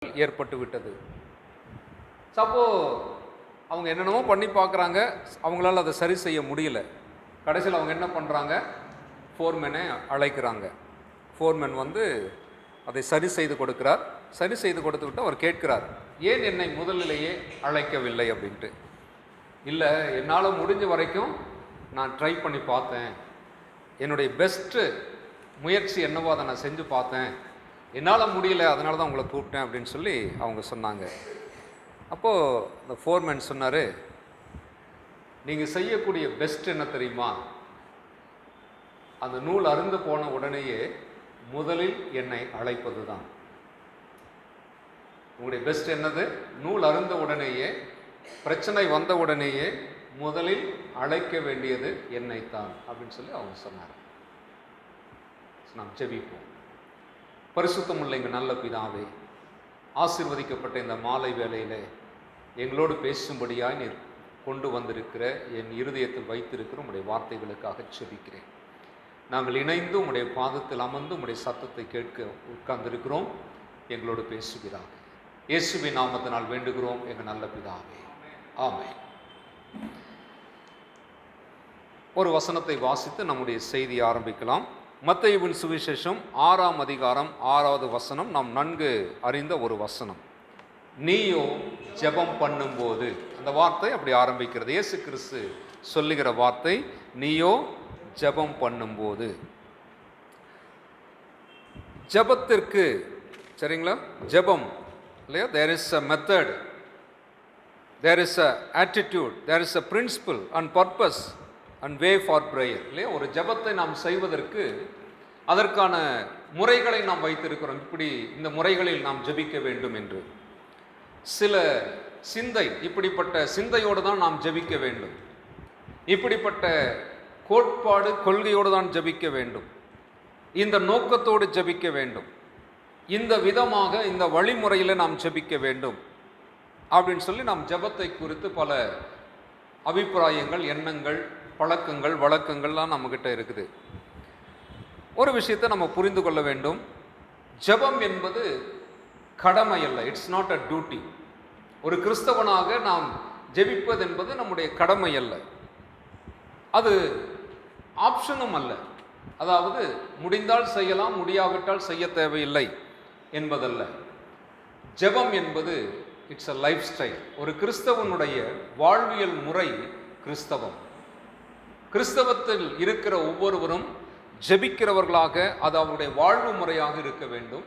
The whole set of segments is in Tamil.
ஏற்பட்டு விட்டது. அப்போ அவங்க என்னென்னமோ பண்ணி பார்க்குறாங்க, அவங்களால அதை சரி செய்ய முடியல. கடைசியில் அவங்க என்ன பண்ணுறாங்க, ஃபோர்மேனை அழைக்கிறாங்க. ஃபோர்மேன் வந்து அதை சரி செய்து கொடுக்கிறார். சரி செய்து கொடுத்து விட்டு அவர் கேட்கிறார், ஏன் என்னை முதலிலேயே அழைக்கவில்லை அப்படின்ட்டு. இல்லை, என்னால் முடிஞ்ச வரைக்கும் நான் ட்ரை பண்ணி பார்த்தேன், என்னுடைய பெஸ்ட்டு முயற்சி என்னவோ அதை நான் செஞ்சு பார்த்தேன், என்னால் முடியல, அதனால தான் உங்களை கூப்பிட்டேன் அப்படின்னு சொல்லி அவங்க சொன்னாங்க. அப்போது இந்த ஃபோர்மேன் சொன்னார், நீங்கள் செய்யக்கூடிய பெஸ்ட் என்ன தெரியுமா, அந்த நூல் அருந்து போன உடனேயே முதலில் என்னை அழைப்பது தான். உங்களுடைய பெஸ்ட் என்னது? நூல் அருந்த உடனேயே, பிரச்சனை வந்த உடனேயே முதலில் அழைக்க வேண்டியது என்னைத்தான் அப்படின்னு சொல்லி அவங்க சொன்னார். நாம் ஜெபிப்போம். பரிசுத்தமுள்ள எங்கள் நல்ல பிதாவே, ஆசீர்வதிக்கப்பட்ட இந்த மாலை வேளையில் எங்களோடு பேசும்படியாய் நீர் கொண்டு வந்திருக்கிற என் இருதயத்தில் வைத்திருக்கிற உம்முடைய வார்த்தைகளுக்காக ஜெபிக்கிறேன். நாங்கள் இணைந்து உம்முடைய பாதத்தில் அமர்ந்து உம்முடைய சத்தத்தை கேட்க உட்கார்ந்திருக்கிறோம். எங்களோடு பேசுகிறாங்க. இயேசுவின் நாமத்தினால் வேண்டுகிறோம் எங்கள் நல்ல பிதாவே, ஆமென். ஒரு வசனத்தை வாசித்து நம்முடைய செய்தி ஆரம்பிக்கலாம். மத்தேயுவின் சுவிசேஷம் 6ஆம் அதிகாரம் 6வது வசனம் நாம் நன்கு அறிந்த ஒரு வசனம். நீயோ ஜெபம் பண்ணும்போது, அந்த வார்த்தை அப்படி ஆரம்பிக்கிறது. இயேசு கிறிஸ்து சொல்லுகிற வார்த்தை, நீயோ ஜெபம் பண்ணும்போது. ஜெபத்திற்கு, சரிங்களா, ஜெபம் இல்லையா, there is a method, there is a attitude, there is a principle and purpose and way for prayer இல்லையா. ஒரு ஜெபத்தை நாம் செய்வதற்கு அதற்கான முறைகளை நாம் வைத்திருக்கிறோம். இப்படி இந்த முறைகளில் நாம் ஜெபிக்க வேண்டும் என்று சில சிந்தை, இப்படிப்பட்ட சிந்தையோடு தான் நாம் ஜெபிக்க வேண்டும், இப்படிப்பட்ட கோட்பாடு கொள்கையோடு தான் ஜெபிக்க வேண்டும், இந்த நோக்கத்தோடு ஜெபிக்க வேண்டும், இந்த விதமாக இந்த வழிமுறையில் நாம் ஜெபிக்க வேண்டும் அப்படின்னு சொல்லி நாம் ஜெபத்தை குறித்து பல அபிப்பிராயங்கள், எண்ணங்கள், பழக்கங்கள், வழக்கங்கள்லாம் நம்மக்கிட்ட இருக்குது. ஒரு விஷயத்தை நம்ம புரிந்து கொள்ள வேண்டும். ஜெபம் என்பது கடமை அல்ல, இட்ஸ் நாட் அ டியூட்டி. ஒரு கிறிஸ்தவனாக நாம் ஜெபிப்பது என்பது நம்முடைய கடமை அல்ல, அது ஆப்ஷனும் அல்ல. அதாவது முடிந்தால் செய்யலாம், முடியாவிட்டால் செய்ய தேவையில்லை என்பதல்ல. ஜெபம் என்பது இட்ஸ் அ லைஃப் ஸ்டைல். ஒரு கிறிஸ்தவனுடைய வாழ்வியல் முறை கிறிஸ்தவம். கிறிஸ்தவத்தில் இருக்கிற ஒவ்வொருவரும் ஜெபிக்கிறவர்களாக அது அவருடைய வாழ்வு முறையாக இருக்க வேண்டும்,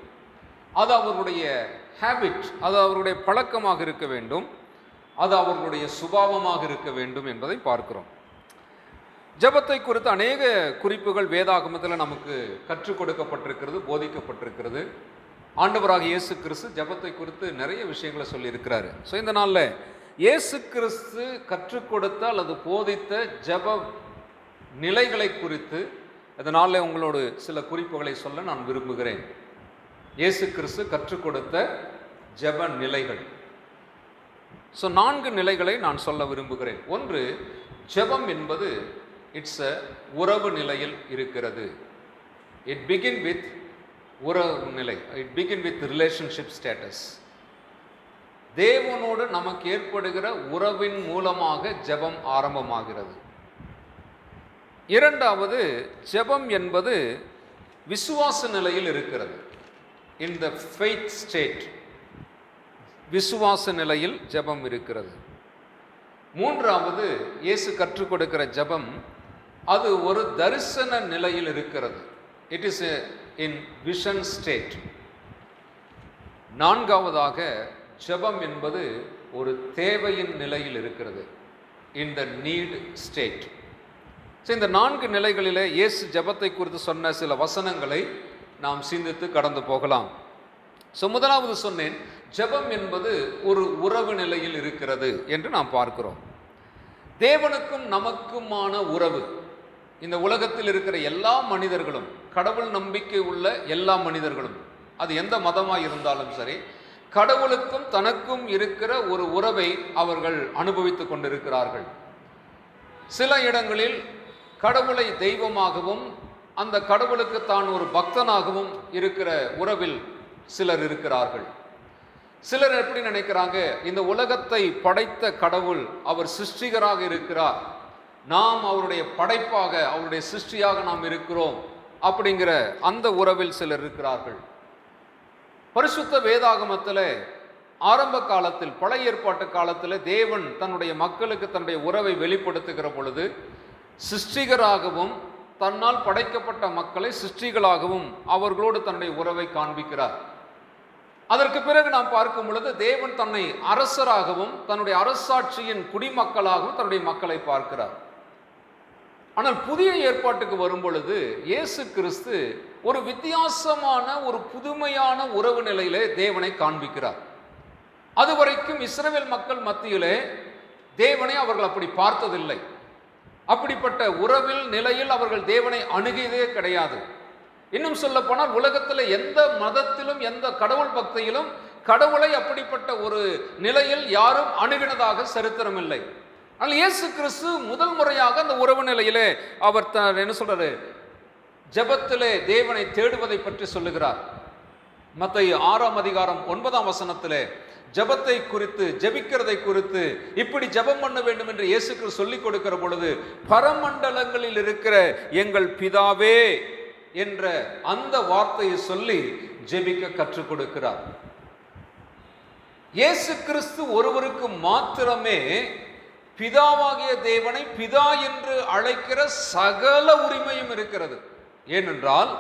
அது அவர்களுடைய ஹேபிட், அது அவர்களுடைய பழக்கமாக இருக்க வேண்டும், அது அவர்களுடைய சுபாவமாக இருக்க வேண்டும் என்பதை பார்க்கிறோம். ஜெபத்தை குறித்து அநேக குறிப்புகள் வேதாகமத்தில் நமக்கு கற்றுக் கொடுக்கப்பட்டிருக்கிறது, போதிக்கப்பட்டிருக்கிறது. ஆண்டவராக இயேசு கிறிஸ்து ஜெபத்தை குறித்து நிறைய விஷயங்களை சொல்லியிருக்கிறாரு. ஸோ இந்த நாளில் இயேசு கிறிஸ்து கற்றுக் கொடுத்த அல்லது போதித்த ஜெப நிலைகளை குறித்து அதனால உங்களோடு சில குறிப்புகளை சொல்ல நான் விரும்புகிறேன். இயேசு கிறிஸ்து கற்றுக் கொடுத்த ஜெப நிலைகள். ஸோ 4 நிலைகளை நான் சொல்ல விரும்புகிறேன். ஒன்று, ஜெபம் என்பது இட்ஸ் அ உறவு நிலையில் இருக்கிறது. இட் பிகின் வித் உறவு நிலை, it begin with relationship status. தேவனோடு நமக்கு ஏற்படுகிற உறவின் மூலமாக ஜெபம் ஆரம்பமாகிறது. இரண்டாவது, ஜெபம் என்பது விசுவாச நிலையில் இருக்கிறது. இன் த ஃபெய்த் ஸ்டேட், விசுவாச நிலையில் ஜெபம் இருக்கிறது. மூன்றாவது, இயேசு கற்றுக் கொடுக்கிற ஜெபம் அது ஒரு தரிசன நிலையில் இருக்கிறது. It is in vision state. நான்காவதாக, ஜெபம் என்பது ஒரு தேவையின் நிலையில் இருக்கிறது, இன் த நீட் ஸ்டேட். ஸோ இந்த 4 நிலைகளில் இயேசு ஜெபத்தை குறித்து சொன்ன சில வசனங்களை நாம் சிந்தித்து கடந்து போகலாம். ஸோ முதலாவது சொன்னேன், ஜெபம் என்பது ஒரு உறவு நிலையில் இருக்கிறது என்று நாம் பார்க்கிறோம். தேவனுக்கும் நமக்குமான உறவு. இந்த உலகத்தில் இருக்கிற எல்லா மனிதர்களும், கடவுள் நம்பிக்கை உள்ள எல்லா மனிதர்களும், அது எந்த மதமாக இருந்தாலும் சரி, கடவுளுக்கும் தனக்கும் இருக்கிற ஒரு உறவை அவர்கள் அனுபவித்து கொண்டிருக்கிறார்கள். சில இடங்களில் கடவுளை தெய்வமாகவும் அந்த கடவுளுக்கு தான் ஒரு பக்தனாகவும் இருக்கிற உறவில் சிலர் இருக்கிறார்கள். சிலர் எப்படி நினைக்கிறாங்க, இந்த உலகத்தை படைத்த கடவுள் அவர் சிருஷ்டிகராக இருக்கிறார், நாம் அவருடைய படைப்பாக அவருடைய சிருஷ்டியாக நாம் இருக்கிறோம் அப்படிங்கிற அந்த உறவில் சிலர் இருக்கிறார்கள். பரிசுத்த வேதாகமத்தில் ஆரம்ப காலத்தில், பழைய ஏற்பாட்டு காலத்தில் தேவன் தன்னுடைய மக்களுக்கு தன்னுடைய உறவை வெளிப்படுத்துகிற பொழுது சிருஷ்டிகராகவும் தன்னால் படைக்கப்பட்ட மக்களை சிருஷ்டிகளாகவும் அவர்களோடு தன்னுடைய உறவை காண்பிக்கிறார். அதற்கு பிறகு நாம் பார்க்கும் பொழுது தேவன் தன்னை அரசராகவும் தன்னுடைய அரசாட்சியின் குடிமக்களாகவும் தன்னுடைய மக்களை பார்க்கிறார். ஆனால் புதிய ஏற்பாட்டுக்கு வரும் பொழுது இயேசு கிறிஸ்து ஒரு வித்தியாசமான ஒரு புதுமையான உறவு நிலையிலே தேவனை காண்பிக்கிறார். அதுவரைக்கும் இஸ்ரவேல் மக்கள் மத்தியிலே தேவனை அவர்கள் அப்படி பார்த்ததில்லை. அப்படிப்பட்ட உறவில் நிலையில் அவர்கள் தேவனை அணுகியதே கிடையாது. இன்னும் சொல்ல போனால் உலகத்தில் எந்த மதத்திலும் எந்த கடவுள் பக்தியிலும் கடவுளை அப்படிப்பட்ட ஒரு நிலையில் யாரும் அணுகினதாக சரித்திரம் இல்லை. ஆனால் இயேசு கிறிஸ்து முதல் முறையாக அந்த உறவு நிலையிலே அவர் என்ன சொல்றாரு, ஜெபத்திலே தேவனை தேடுவதை பற்றி சொல்லுகிறார். மத்தேயு 6ஆம் அதிகாரம் 9ஆம் வசனத்திலே ஜெபத்தை குறித்து, ஜெபிக்கிறதை குறித்து, இப்படி ஜெபம் பண்ண வேண்டும் என்று இயேசு கிறிஸ்து சொல்லிக் கொடுக்கிற பொழுது பரமண்டலங்களில் இருக்கிற எங்கள் பிதாவே என்ற அந்த வார்த்தையை சொல்லி ஜெபிக்க கற்றுக் கொடுக்கிறார். இயேசு கிறிஸ்து ஒருவருக்கு மாத்திரமே பிதாவாகிய தேவனை பிதா என்று அழைக்கிற சகல உரிமையும் இருக்கிறது. ஏனென்றால்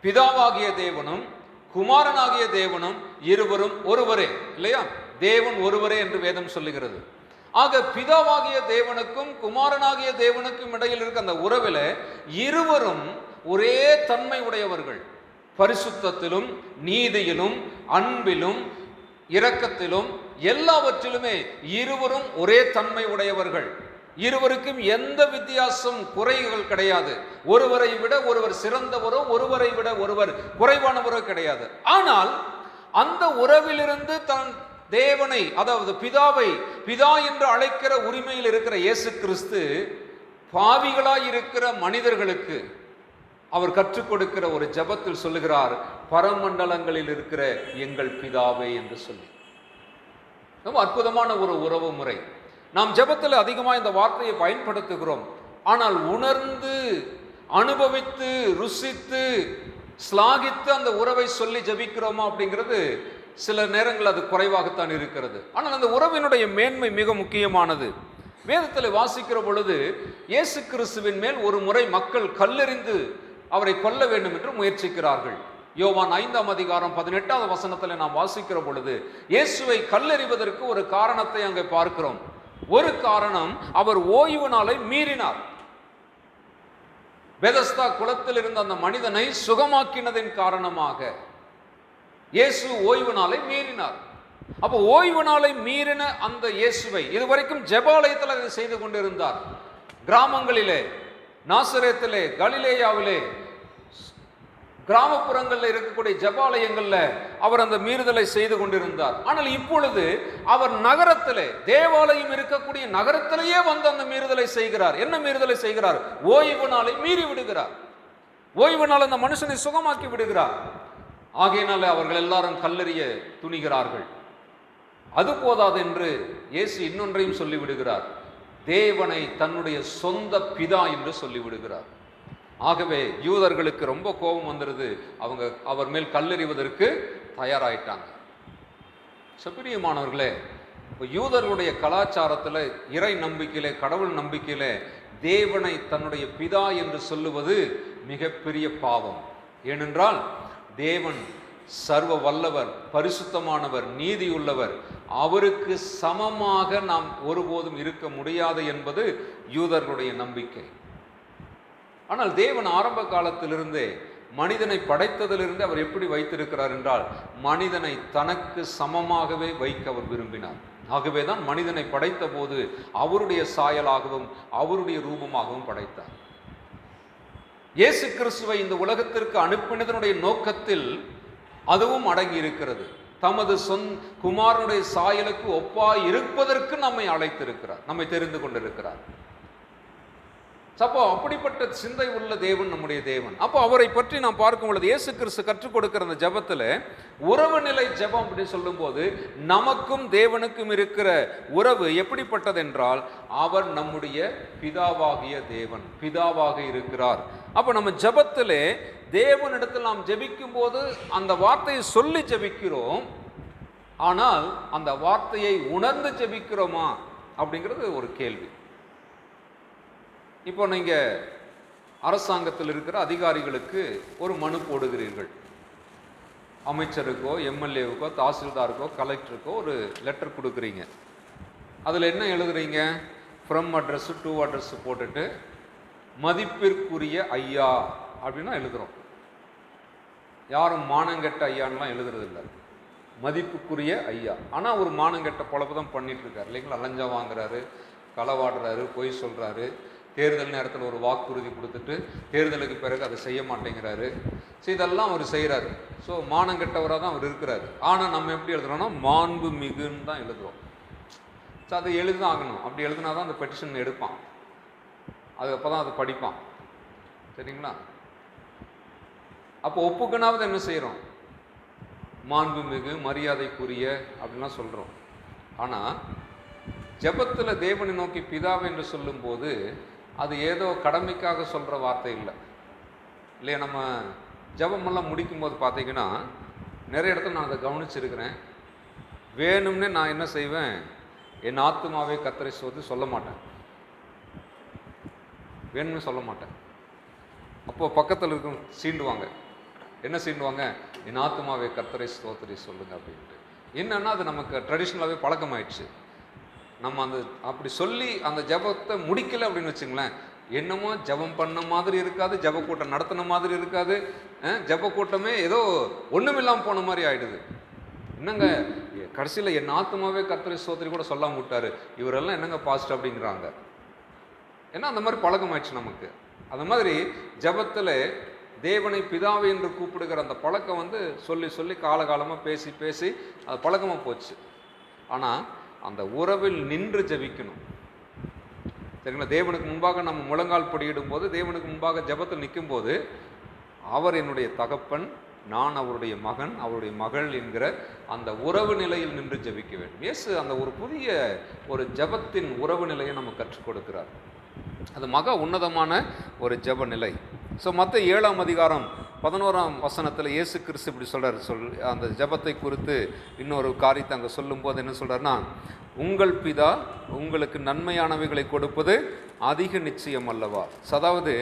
பிதாவாகிய தேவனும் குமாரனாகிய தேவனும் இருவரும் ஒருவரே, இல்லையா? தேவன் ஒருவரே என்று வேதம் சொல்லுகிறது. ஆக பிதாவாகிய தேவனுக்கும் குமாரனாகிய தேவனுக்கும் இடையில் இருக்க அந்த உறவில் இருவரும் ஒரே தன்மை உடையவர்கள். பரிசுத்தத்திலும் நீதியிலும் அன்பிலும் இரக்கத்திலும் எல்லாவற்றிலுமே இருவரும் ஒரே தன்மை உடையவர்கள். இருவருக்கும் எந்த வித்தியாசம், குறைகள் கிடையாது. ஒருவரை விட ஒருவர் சிறந்தவரோ ஒருவரை விட ஒருவர் குறைவானவரோ கிடையாது. ஆனால் அந்த உறவிலிருந்து தன் தேவனை, அதாவது பிதாவை பிதா என்று அழைக்கிற உரிமையில் இருக்கிற இயேசு கிறிஸ்து பாவிகளாய் இருக்கிற மனிதர்களுக்கு அவர் கற்றுக் கொடுக்கிற ஒரு ஜெபத்தில் சொல்லுகிறார், பரமண்டலங்களில் இருக்கிற எங்கள் பிதாவே என்று சொல்லி. ரொம்ப அற்புதமான ஒரு உறவு முறை. நாம் ஜெபத்தில் அதிகமாக இந்த வார்த்தையை பயன்படுத்துகிறோம். ஆனால் உணர்ந்து அனுபவித்து ருசித்து ஸ்லாகித்து அந்த உறவை சொல்லி ஜெபிக்கிறோமா அப்படிங்கிறது சில நேரங்கள் அது குறைவாகத்தான் இருக்கிறது. ஆனால் அந்த உறவினுடைய மேன்மை மிக முக்கியமானது. வேதத்தில் வாசிக்கிற பொழுது இயேசு கிறிஸ்துவின் மேல் ஒரு முறை மக்கள் கல்லெறிந்து அவரை கொல்ல வேண்டும் என்று முயற்சிக்கிறார்கள். யோவான் 5ஆம் அதிகாரம் 18ஆவது வசனத்தில் நாம் வாசிக்கிற பொழுது இயேசுவை கல்லெறிவதற்கு ஒரு காரணத்தை அங்கே பார்க்கிறோம். ஒரு காரணம், அவர் ஓய்வு நாளை மீறினார். பெதஸ்தா குளத்தில் இருந்த அந்த மனிதனை சுகமாக்கினதின் காரணமாக இயேசு ஓய்வு நாளை மீறினார். அப்போ ஓய்வு நாளை மீறின அந்த இயேசுவை இதுவரைக்கும் ஜெபாலயத்தில் அதை செய்து கொண்டிருந்தார். கிராமங்களிலே, நாசரேத்திலே, கலிலேயாவிலே, கிராமப்புறங்களில் இருக்கக்கூடிய ஜெபாலயங்களில் அவர் அந்த மீறுதலை செய்து கொண்டிருந்தார். ஆனால் இப்பொழுது அவர் நகரத்திலே, தேவாலயம் இருக்கக்கூடிய நகரத்திலேயே வந்து அந்த மீறுதலை செய்கிறார். என்ன மீறுதலை செய்கிறார்? ஓய்வு நாளை மீறி விடுகிறார். ஓய்வு நாள் அந்த மனுஷனை சுகமாக்கி விடுகிறார். ஆகையினால அவர்கள் எல்லாரும் கல்லெறிய துணிகிறார்கள். அது போதாது என்று இயேசு இன்னொன்றையும் சொல்லிவிடுகிறார், தேவனை தன்னுடைய சொந்த பிதா என்று சொல்லிவிடுகிறார். ஆகவே யூதர்களுக்கு ரொம்ப கோபம் வந்துடுது. அவங்க அவர் மேல் கல்லெறிவதற்கு தயாராயிட்டாங்க. பிரியமானவர்களே, யூதர்களுடைய கலாச்சாரத்தில், இறை நம்பிக்கையிலே, கடவுள் நம்பிக்கையிலே தேவனை தன்னுடைய பிதா என்று சொல்லுவது மிகப்பெரிய பாவம். ஏனென்றால் தேவன் சர்வ வல்லவர், பரிசுத்தமானவர், நீதியுள்ளவர். அவருக்கு சமமாக நாம் ஒருபோதும் இருக்க முடியாது என்பது யூதர்களுடைய நம்பிக்கை. ஆனால் தேவன் ஆரம்ப காலத்திலிருந்தே, மனிதனை படைத்ததிலிருந்து அவர் எப்படி வைத்திருக்கிறார் என்றால், மனிதனை தனக்கு சமமாகவே வைக்க அவர் விரும்பினார். ஆகவேதான் மனிதனை படைத்த போது அவருடைய சாயலாகவும் அவருடைய ரூபமாகவும் படைத்தார். இயேசு கிறிஸ்துவை இந்த உலகத்திற்கு அனுப்பினதனுடைய நோக்கத்தில் அதுவும் அடங்கி இருக்கிறது. தமது குமாரனுடைய சாயலுக்கு ஒப்பாய் இருப்பதற்கு நம்மை அழைத்திருக்கிறார், நம்மை தெரிந்து கொண்டிருக்கிறார். அப்போ அப்படிப்பட்ட சிந்தை உள்ள தேவன் நம்முடைய தேவன். அப்போ அவரை பற்றி நாம் பார்க்கும் பொழுது இயேசு கிறிஸ்து கற்றுக் கொடுக்கிற அந்த ஜெபத்தில் உறவு நிலை ஜெபம் அப்படி சொல்லும்போது நமக்கும் தேவனுக்கும் இருக்கிற உறவு எப்படிப்பட்டது என்றால் அவர் நம்முடைய பிதாவாகிய தேவன், பிதாவாக இருக்கிறார். அப்போ நம்ம ஜெபத்திலே தேவனிடத்தில் நாம் ஜெபிக்கும் போது அந்த வார்த்தையை சொல்லி ஜெபிக்கிறோம், ஆனால் அந்த வார்த்தையை உணர்ந்து ஜெபிக்கிறோமா அப்படிங்கிறது ஒரு கேள்வி. இப்போ நீங்கள் அரசாங்கத்தில் இருக்கிற அதிகாரிகளுக்கு ஒரு மனு போடுகிறீர்கள், அமைச்சருக்கோ எம்எல்ஏவுக்கோ தாசில்தாருக்கோ கலெக்டருக்கோ ஒரு லெட்டர் கொடுக்குறீங்க. அதில் என்ன எழுதுறீங்க? ஃப்ரம் அட்ரஸ் டு அட்ரஸ் போட்டுட்டு மதிப்பிற்குரிய ஐயா அப்படின்னா எழுதுகிறோம். யாரும் மானங்கெட்ட ஐயான்லாம் எழுதுறதில்லை, மதிப்புக்குரிய ஐயா. ஆனால் ஒரு மானங்கெட்ட பொழப்பு தான் பண்ணிட்டு இருக்காரு இல்லைங்களா? லஞ்சம் வாங்குறாரு, களவாடுறாரு, பொய் சொல்கிறாரு, தேர்தல் நேரத்தில் ஒரு வாக்குறுதி கொடுத்துட்டு தேர்தலுக்கு பிறகு அதை செய்ய மாட்டேங்கிறாரு. ஸோ இதெல்லாம் அவர் செய்கிறாரு. ஸோ மானங்கெட்டவராக தான் அவர் இருக்கிறாரு. ஆனால் நம்ம எப்படி எழுதுறோம்னா மாண்பு மிகுன்னு தான் எழுதுகிறோம். ஸோ அதை எழுதான் ஆகணும். அப்படி எழுதுனா தான் அந்த பெட்டிஷன் எடுப்பான், அது அப்போ தான் அதை படிப்பான். சரிங்களா? அப்போ ஒப்புக்கனாவது என்ன செய்கிறோம்? மாண்புமிகு, மரியாதைக்குரிய அப்படின்லாம் சொல்கிறோம். ஆனால் ஜெபத்தில் தேவனை நோக்கி பிதாவை என்று சொல்லும்போது அது ஏதோ கடமைக்காக சொல்கிற வார்த்தை இல்லை இல்லையா? நம்ம ஜெபமெல்லாம் முடிக்கும்போது பார்த்தீங்கன்னா நிறைய இடத்துல நான் அதை கவனிச்சிருக்கிறேன். வேணும்னே நான் என்ன செய்வேன், என் ஆத்துமாவே கர்த்தரை ஸ்தோத்திரி சொல்ல மாட்டேன், வேணும்னு சொல்ல மாட்டேன். அப்போது பக்கத்தில் இருக்கும் சீண்டுவாங்க. என்ன சீண்டுவாங்க? என் ஆத்துமாவே கர்த்தரை ஸ்தோத்திரி சொல்லுங்க அப்படின்ட்டு. என்னன்னா அது நமக்கு ட்ரெடிஷ்னலாகவே பழக்கமாயிடுச்சு. நம்ம அந்த அப்படி சொல்லி அந்த ஜபத்தை முடிக்கலை அப்படின்னு வச்சுங்களேன், என்னமோ ஜபம் பண்ண மாதிரி இருக்காது, ஜப கூட்டம் நடத்தின மாதிரி இருக்காது, ஜப கூட்டமே ஏதோ ஒன்றும் இல்லாமல் போன மாதிரி ஆகிடுது. என்னங்க கடைசியில் என் ஆத்துமாவே கர்த்தரை ஸ்தோத்திரி கூட சொல்லாம விட்டாரு, இவரெல்லாம் என்னங்க பாஸ்ட் அப்படிங்கிறாங்க. ஏன்னா அந்த மாதிரி பழக்கமாயிடுச்சு நமக்கு. அந்த மாதிரி ஜபத்தில் தேவனை பிதாவை என்று கூப்பிடுகிற அந்த பழக்கம் சொல்லி சொல்லி காலகாலமாக பேசி பேசி அது பழக்கமாக போச்சு. ஆனால் அந்த உறவில் நின்று ஜபிக்கணும். சரிங்களா? தேவனுக்கு முன்பாக நம்ம முழங்கால் படியிடும் போது, தேவனுக்கு முன்பாக ஜபத்தில் நிற்கும் போது, அவர் என்னுடைய தகப்பன், நான் அவருடைய மகன், அவருடைய மகள் என்கிற அந்த உறவு நிலையில் நின்று ஜபிக்க வேண்டும். இயேசு அந்த ஒரு புதிய ஒரு ஜபத்தின் உறவு நிலையை நம்ம கற்றுக் கொடுக்கிறார். அது மகா உன்னதமான ஒரு ஜப நிலை. ஸோ மத்தேயு 7ஆம் அதிகாரம் 11ஆம் வசனத்தில் இயேசு கிறிஸ்து இப்படி சொல்கிறார். அந்த ஜபத்தை குறித்து இன்னொரு காரியத்தை அங்கே சொல்லும்போது என்ன சொல்கிறார்னா, உங்கள் பிதா உங்களுக்கு நன்மையானவைகளை கொடுப்பது அதிக நிச்சயம் அல்லவா. அதாவது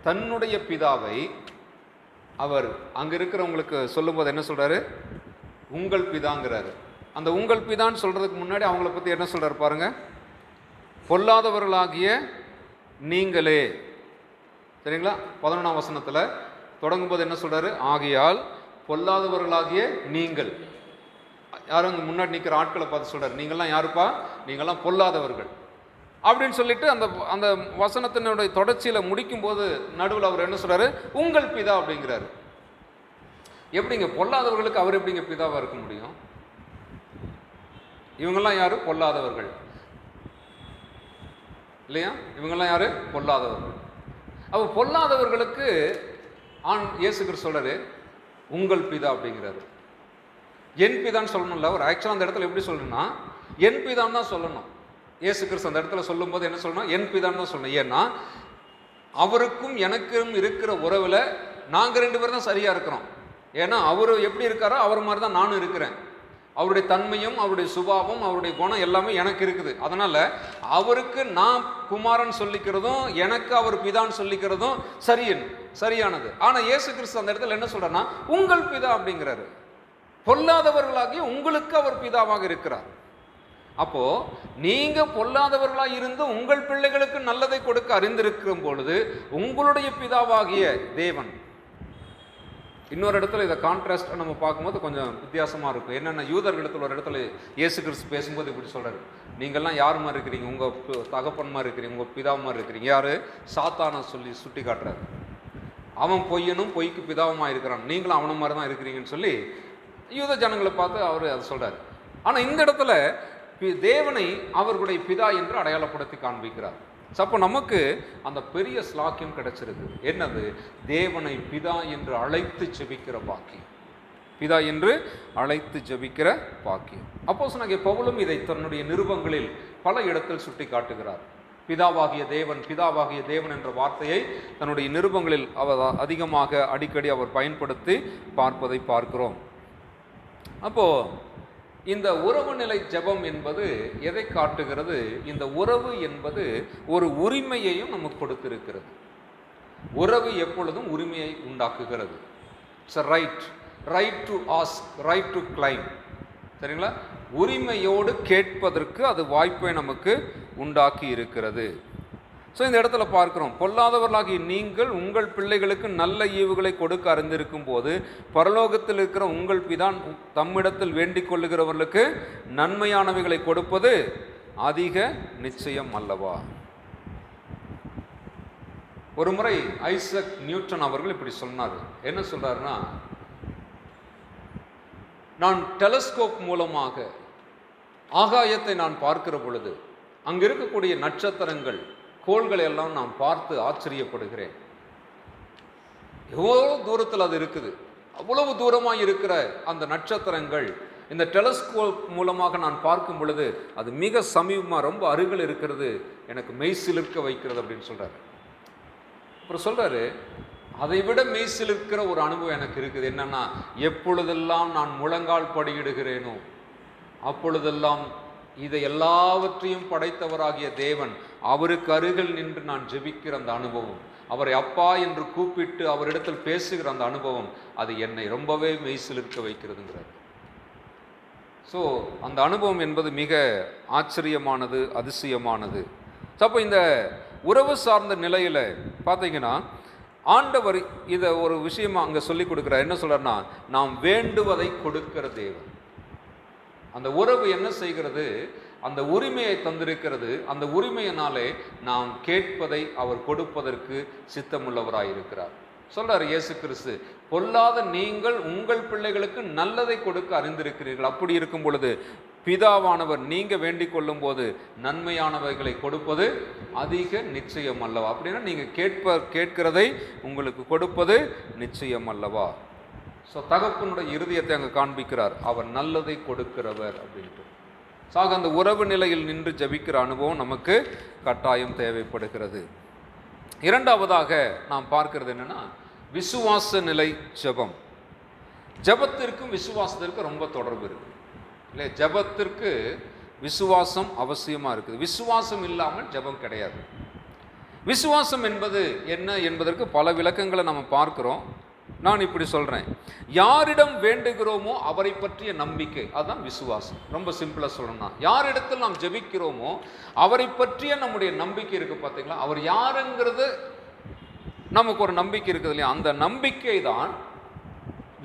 தன்னுடைய பிதாவை அவர் அங்கே இருக்கிறவங்களுக்கு சொல்லும்போது என்ன சொல்கிறாரு? உங்கள் பிதாங்கிறாரு. அந்த உங்கள் பிதான்னு சொல்கிறதுக்கு முன்னாடி அவங்கள பற்றி என்ன சொல்கிறார் பாருங்க, பொல்லாதவர்களாகிய நீங்களே. சரிங்களா? 11ஆம் வசனத்தில் தொடங்கும்போது என்ன சொல்கிறாரு? ஆகையால் பொல்லாதவர்களாகிய நீங்கள். யாரும் அங்கே முன்னாடி நிற்கிற ஆட்களை பார்த்து சொல்கிறார், நீங்கள்லாம் யாருப்பா? நீங்கள்லாம் பொல்லாதவர்கள் அப்படின்னு சொல்லிட்டு அந்த அந்த வசனத்தினுடைய தொடர்ச்சியில் முடிக்கும்போது நடுவில் அவர் என்ன சொல்கிறாரு? உங்கள் பிதா அப்படிங்கிறாரு. எப்படிங்க பொல்லாதவர்களுக்கு அவர் எப்படிங்க பிதாவாக இருக்க முடியும்? இவங்கெல்லாம் யாரு? பொல்லாதவர்கள் இல்லையா? இவங்கெல்லாம் யாரு? பொல்லாதவர்கள். அப்போ பொல்லாதவர்களுக்கு இயேசு கிறிஸ்து சொல்றாரு உங்கள் பிதா அப்படிங்கிறாரு. என் பிதான்னு சொல்லணும்ல. ஒரு ஆக்சுவலாக அந்த இடத்துல எப்படி சொல்லணும்னா என் பிதான்னு தான் சொல்லணும். இயேசு கிறிஸ்து அந்த இடத்துல சொல்லும் போது என்ன சொல்லணும்? என் பிதான்னு தான் சொல்லணும். ஏன்னா அவருக்கும் எனக்கும் இருக்கிற உறவில் நாங்கள் 2 பேரும் தான் சரியாக இருக்கிறோம். ஏன்னா அவர் எப்படி இருக்காரோ அவர் மாதிரி தான் நானும் இருக்கிறேன். அவருடைய தன்மையும் அவருடைய சுபாவம் அவருடைய குணம் எல்லாமே எனக்கு இருக்குது. அதனால் அவருக்கு நான் குமாரன் சொல்லிக்கிறதும் எனக்கு அவர் பிதான்னு சொல்லிக்கிறதும் சரியானது. ஆனால் இயேசு கிறிஸ்து அந்த இடத்துல என்ன சொல்கிறேன்னா உங்கள் பிதா அப்படிங்கிறாரு. பொல்லாதவர்களாகி உங்களுக்கு அவர் பிதாவாக இருக்கிறார். அப்போ நீங்க பொல்லாதவர்களாக இருந்து உங்கள் பிள்ளைகளுக்கு நல்லதை கொடுக்க அறிந்திருக்கும் பொழுது உங்களுடைய பிதாவாகிய தேவன். இன்னொரு இடத்துல இதை கான்ட்ராஸ்டாக நம்ம பார்க்கும்போது கொஞ்சம் வித்தியாசமாக இருக்கும். என்னென்ன யூதர்களிடத்தில் ஒரு இடத்துல இயேசு கிறிஸ்து பேசும்போது இப்படி சொல்கிறார், நீங்கள்லாம் யார் மாதிரி இருக்கிறீங்க? உங்கள் தகப்பன் மாதிரி இருக்கிறீங்க, உங்கள் பிதா மாதிரி இருக்கிறீங்க. யார்? சாத்தானை சொல்லி சுட்டி காட்டுறாரு. அவன் பொய்யனும் பொய்க்கு பிதாவுமாக இருக்கிறான், நீங்களும் அவனை மாதிரி தான் இருக்கிறீங்கன்னு சொல்லி யூத ஜனங்களை பார்த்து அவர் அதை சொல்கிறார். ஆனால் இந்த இடத்துல தேவனை அவர்களுடைய பிதா என்று அடையாளப்படுத்தி காண்பிக்கிறார். அப்போ நமக்கு அந்த பெரிய ஸ்லாக்கியம் கிடைச்சிருக்கு. என்னது? தேவனை பிதா என்று அழைத்து ஜெபிக்கிற பாக்கியம். பிதா என்று அழைத்து ஜெபிக்கிற பாக்கியம். அப்போஸ்தலனாகிய பவுலும் இதை தன்னுடைய நிருபங்களில் பல இடத்தில் சுட்டி காட்டுகிறார். பிதாவாகிய தேவன், பிதாவாகிய தேவன் என்ற வார்த்தையை தன்னுடைய நிருபங்களில் அவர் அதிகமாக அடிக்கடி அவர் பயன்படுத்தி பார்ப்பதை பார்க்கிறோம். அப்போ இந்த உறவு நிலை ஜெபம் என்பது எதை காட்டுகிறது? இந்த உறவு என்பது ஒரு உரிமையையும் நமக்கு கொடுத்திருக்கிறது. உறவு எப்பொழுதும் உரிமையை உண்டாக்குகிறது. It's a right to ask, right to claim. சரிங்களா? உரிமையோடு கேட்பதற்கு அது வாய்ப்பை நமக்கு உண்டாக்கி இருக்கிறது. ஸோ இந்த இடத்துல பார்க்கிறோம், பொல்லாதவர்களாகிய நீங்கள் உங்கள் பிள்ளைகளுக்கு நல்ல ஈவுகளை கொடுக்க அறிந்திருக்கும் போது பரலோகத்தில் இருக்கிற உங்கள் பிதான் தம்மிடத்தில் வேண்டிக் கொள்ளுகிறவர்களுக்கு நன்மையானவைகளை கொடுப்பது அதிக நிச்சயம் அல்லவா? ஒரு முறை ஐசக் நியூட்டன் அவர்கள் இப்படி சொன்னார். என்ன சொல்றாருன்னா, நான் டெலஸ்கோப் மூலமாக ஆகாயத்தை நான் பார்க்கிற பொழுது அங்கு இருக்கக்கூடிய நட்சத்திரங்கள், கோள்களை எல்லாம் நான் பார்த்து ஆச்சரியப்படுகிறேன். எவ்வளோ தூரத்தில் அது இருக்குது, அவ்வளவு தூரமாக இருக்கிற அந்த நட்சத்திரங்கள் இந்த டெலஸ்கோப் மூலமாக நான் பார்க்கும் பொழுது அது மிக சமீபமாக, ரொம்ப அருகில் இருக்கிறது, எனக்கு மெய்சிலிர்க்க வைக்கிறது அப்படின்னு சொல்கிறார். அப்புறம் சொல்கிறாரு, அதை விட மெய்சிலிருக்கிற ஒரு அனுபவம் எனக்கு இருக்குது. என்னன்னா, எப்பொழுதெல்லாம் நான் முழங்கால் படியிடுகிறேனோ அப்பொழுதெல்லாம் இதை எல்லாவற்றையும் படைத்தவராகிய தேவன் அவருக்கு அருகில் நின்று நான் ஜெபிக்கிற அந்த அனுபவம், அவரை அப்பா என்று கூப்பிட்டு அவரிடத்தில் பேசுகிற அந்த அனுபவம், அது என்னை ரொம்பவே மெய்சிலிருக்க வைக்கிறதுங்கிறார். ஸோ அந்த அனுபவம் என்பது மிக ஆச்சரியமானது, அதிசயமானது. அப்போ இந்த உறவு சார்ந்த நிலையில் பார்த்தீங்கன்னா ஆண்டவர் இதை ஒரு விஷயமா அங்கே சொல்லி கொடுக்குறார். என்ன சொல்றாருன்னா, நாம் வேண்டுவதை கொடுக்கிற தேவன். அந்த உறவு என்ன செய்கிறது? அந்த உரிமையை தந்திருக்கிறது. அந்த உரிமையினாலே நாம் கேட்பதை அவர் கொடுப்பதற்கு சித்தமுள்ளவராயிருக்கிறார். சொல்றார் இயேசு கிறிஸ்து, பொல்லாத நீங்கள் உங்கள் பிள்ளைகளுக்கு நல்லதை கொடுக்க அறிந்திருக்கிறீர்கள். அப்படி இருக்கும் பொழுது பிதாவானவர் நீங்க வேண்டிக் கொள்ளும் போது நன்மையானவைகளை கொடுப்பது அதிக நிச்சயம் அல்லவா? அப்படின்னா நீங்க கேட்கிறதை உங்களுக்கு கொடுப்பது நிச்சயம் அல்லவா? ஸோ தகப்பனுடைய இருதயத்தை அங்கே காண்பிக்கிறார், அவர் நல்லதை கொடுக்கிறவர் அப்படின்ட்டு. சாக அந்த உறவு நிலையில் நின்று ஜபிக்கிற அனுபவம் நமக்கு கட்டாயம் தேவைப்படுகிறது. இரண்டாவதாக நாம் பார்க்கிறது என்னன்னா, விசுவாச நிலை ஜபம். ஜபத்திற்கும் விசுவாசத்திற்கும் ரொம்ப தொடர்பு இருக்கு இல்லை? ஜபத்திற்கு விசுவாசம் அவசியமாக இருக்குது. விசுவாசம் இல்லாமல் ஜபம் கிடையாது. விசுவாசம் என்பது என்ன என்பதற்கு பல விளக்கங்களை நம்ம பார்க்கிறோம். நான் இப்படி சொல்கிறேன், யாரிடம் வேண்டுகிறோமோ அவரை பற்றிய நம்பிக்கை, அதுதான் விசுவாசம். ரொம்ப சிம்பிளாக சொல்லணும்னா, யாரிடத்தில் நாம் ஜெபிக்கிறோமோ அவரை பற்றிய நம்முடைய நம்பிக்கை இருக்குது பார்த்தீங்களா? அவர் யாருங்கிறது நமக்கு ஒரு நம்பிக்கை இருக்குது இல்லையா? அந்த நம்பிக்கை தான்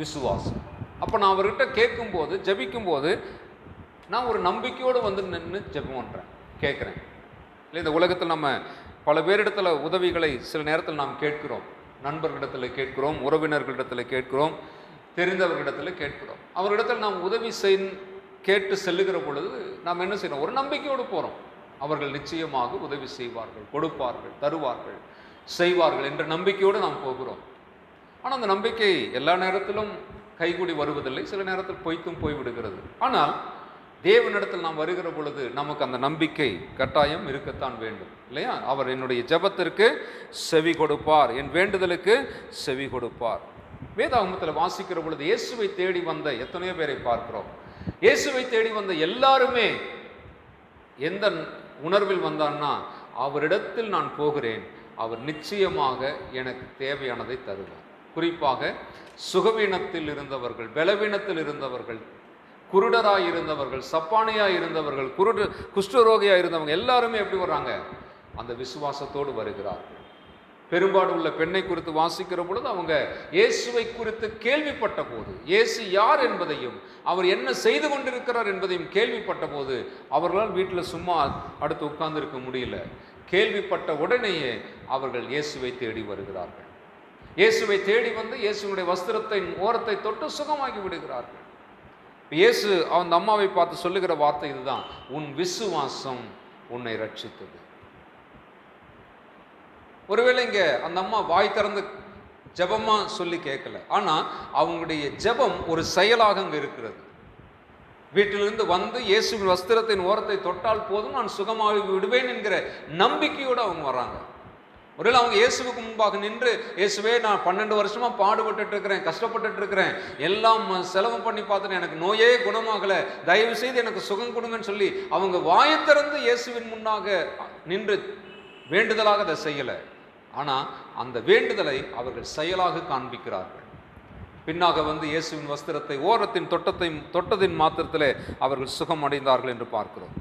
விசுவாசம். அப்போ நான் அவர்கிட்ட கேட்கும்போது, ஜெபிக்கும்போது நான் ஒரு நம்பிக்கையோடு வந்து நின்று ஜெபம் பண்ணுறேன், கேட்குறேன் இல்லை? இந்த உலகத்தில் நம்ம பல பேரிடத்தில் உதவிகளை சில நேரத்தில் நாம் கேட்கிறோம். நண்பர்களிடத்தில் கேட்கிறோம், உறவினர்களிடத்தில் கேட்கிறோம், தெரிந்தவர்களிடத்தில் கேட்கிறோம். அவர்களிடத்தில் நாம் உதவி கேட்டு செல்லுகிற பொழுது நாம் என்ன செய்யணும்? ஒரு நம்பிக்கையோடு போகிறோம். அவர்கள் நிச்சயமாக உதவி செய்வார்கள், கொடுப்பார்கள், தருவார்கள், செய்வார்கள் என்ற நம்பிக்கையோடு நாம் போகிறோம். ஆனால் அந்த நம்பிக்கை எல்லா நேரத்திலும் கைகூடி வருவதில்லை, சில நேரத்தில் பொய்த்தும் போய்விடுகிறது. ஆனால் தேவனிடத்தில் நாம் வருகிற பொழுது நமக்கு அந்த நம்பிக்கை கட்டாயம் இருக்கத்தான் வேண்டும் இல்லையா? அவர் என்னுடைய ஜெபத்திற்கு செவி கொடுப்பார், என் வேண்டுதலுக்கு செவி கொடுப்பார். வேதாகமத்தில் வாசிக்கிற பொழுது இயேசுவை தேடி வந்த எத்தனையோ பேரை பார்க்கிறோம். இயேசுவை தேடி வந்த எல்லாருமே எந்த உணர்வில் வந்தான்னா, அவரிடத்தில் நான் போகிறேன், அவர் நிச்சயமாக எனக்கு தேவையானதை தருவார். குறிப்பாக சுகவீனத்தில் இருந்தவர்கள், பலவீனத்தில் இருந்தவர்கள், குருடராக இருந்தவர்கள், சப்பானியாக இருந்தவர்கள், குஷ்டரோகியாக இருந்தவங்க எல்லாருமே எப்படி வர்றாங்க? அந்த விசுவாசத்தோடு வருகிறார்கள். பெரும்பாடு உள்ள பெண்ணை குறித்து வாசிக்கிற பொழுது அவங்க இயேசுவை குறித்து கேள்விப்பட்ட போது, இயேசு யார் என்பதையும் அவர் என்ன செய்து கொண்டிருக்கிறார் என்பதையும் கேள்விப்பட்ட போது அவர்களால் வீட்டில் சும்மா அடுத்து உட்கார்ந்து இருக்க முடியல. கேள்விப்பட்ட உடனேயே அவர்கள் இயேசுவை தேடி வருகிறார்கள். இயேசுவை தேடி வந்து இயேசுடைய வஸ்திரத்தை ஓரத்தை தொட்டு சுகமாகி விடுகிறார்கள். இயேசு அந்த அம்மாவை பார்த்து சொல்லுகிற வார்த்தை இதுதான், உன் விசுவாசம் உன்னை ரட்சித்தது. ஒருவேளை இங்கே அந்த அம்மா வாய் திறந்து ஜெபமா சொல்லி கேட்கல, ஆனால் அவங்களுடைய ஜெபம் ஒரு செயலாக அங்கே இருக்கிறது. வீட்டிலிருந்து வந்து இயேசுவின் வஸ்திரத்தின் ஓரத்தை தொட்டால் போதும் நான் சுகமாகி விடுவேன் என்கிற நம்பிக்கையோடு அவங்க வர்றாங்க. ஒருவேளை அவங்க இயேசுவுக்கு முன்பாக நின்று, இயேசுவே நான் 12 வருஷமா பாடுபட்டு இருக்கிறேன், கஷ்டப்பட்டு இருக்கிறேன், எல்லாம் செலவு பண்ணி பார்த்துட்டு எனக்கு நோயே குணமாகலை, தயவு செய்து எனக்கு சுகம் கொடுங்கன்னு சொல்லி அவங்க வாயை திறந்து இயேசுவின் முன்னாக நின்று வேண்டுதலாக அதை செய்யலை. ஆனால் அந்த வேண்டுதலை அவர்கள் செயலாக காண்பிக்கிறார்கள். பின்னாக வந்து இயேசுவின் வஸ்திரத்தை ஓரத்தின் தொட்டதின் மாத்திரத்திலே அவர்கள் சுகம் அடைந்தார்கள் என்று பார்க்கிறோம்.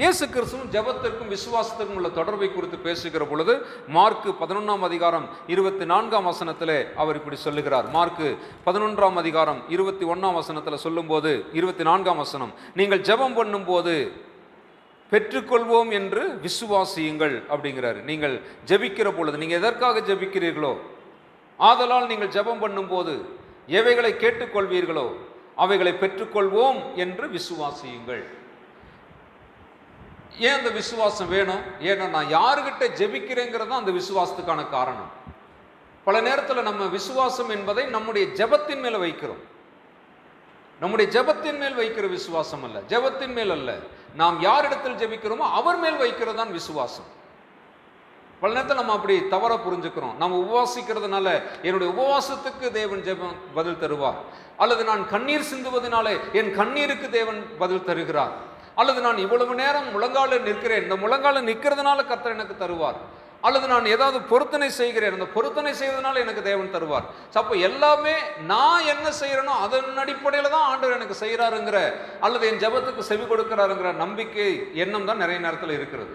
இயேசு கிறிஸ்துவும் ஜெபத்திற்கும் விசுவாசத்திற்கும் உள்ள தொடர்பை குறித்து பேசுகிற பொழுது மார்க்கு 11ஆம் அதிகாரம் 24ஆம் வசனத்திலே அவர் இப்படி சொல்லுகிறார். மார்க்கு 11ஆம் அதிகாரம் 21ஆம் வசனத்தில் சொல்லும்போது 24ஆம் வசனம், நீங்கள் ஜெபம் பண்ணும் போது பெற்றுக்கொள்வோம் என்று விசுவாசியுங்கள் அப்படிங்கிறாரு. நீங்கள் ஜெபிக்கிற பொழுது நீங்கள் எதற்காக ஜெபிக்கிறீர்களோ, ஆதலால் நீங்கள் ஜெபம் பண்ணும் போது எவைகளை கேட்டுக்கொள்வீர்களோ அவைகளை பெற்றுக்கொள்வோம் என்று விசுவாசியுங்கள். ஏன் அந்த விசுவாசம் வேணும்? ஏன்னா நான் யாருக்கிட்ட ஜெபிக்கிறேங்கிறது தான் அந்த விசுவாசத்துக்கான காரணம். பல நேரத்தில் நம்ம விசுவாசம் என்பதை நம்முடைய ஜெபத்தின் மேல வைக்கிறோம். நம்முடைய ஜெபத்தின் மேல் வைக்கிற விசுவாசம் அல்ல, ஜெபத்தின் மேல் அல்ல, நாம் யாரிடத்தில் ஜெபிக்கிறோமோ அவர் மேல் வைக்கிறது தான் விசுவாசம். பல நேரத்தில் நம்ம அப்படி தவற புரிஞ்சுக்கிறோம். நம்ம உபவாசிக்கிறதுனால என்னுடைய உபவாசத்துக்கு தேவன் ஜெபம் பதில் தருவார், அல்லது நான் கண்ணீர் சிந்துவதனாலே என் கண்ணீருக்கு தேவன் பதில் தருகிறார், அல்லது நான் இவ்வளவு நேரம் முழங்கால நிற்கிறேன், இந்த முழங்கால நிற்கிறதுனால கர்த்தர் எனக்கு தருவார், அல்லது நான் ஏதாவது பொருத்தனை செய்கிறேன், அந்த பொருத்தனை செய்வதனால எனக்கு தேவன் தருவார். அப்போ எல்லாமே நான் என்ன செய்யறேனோ அதன் அடிப்படையில் தான் ஆண்டவர் எனக்கு செய்கிறாருங்கிற, அல்லது என் ஜெபத்துக்கு செவி கொடுக்கிறாருங்கிற நம்பிக்கை எண்ணம் தான் நிறைய நேரத்தில் இருக்கிறது.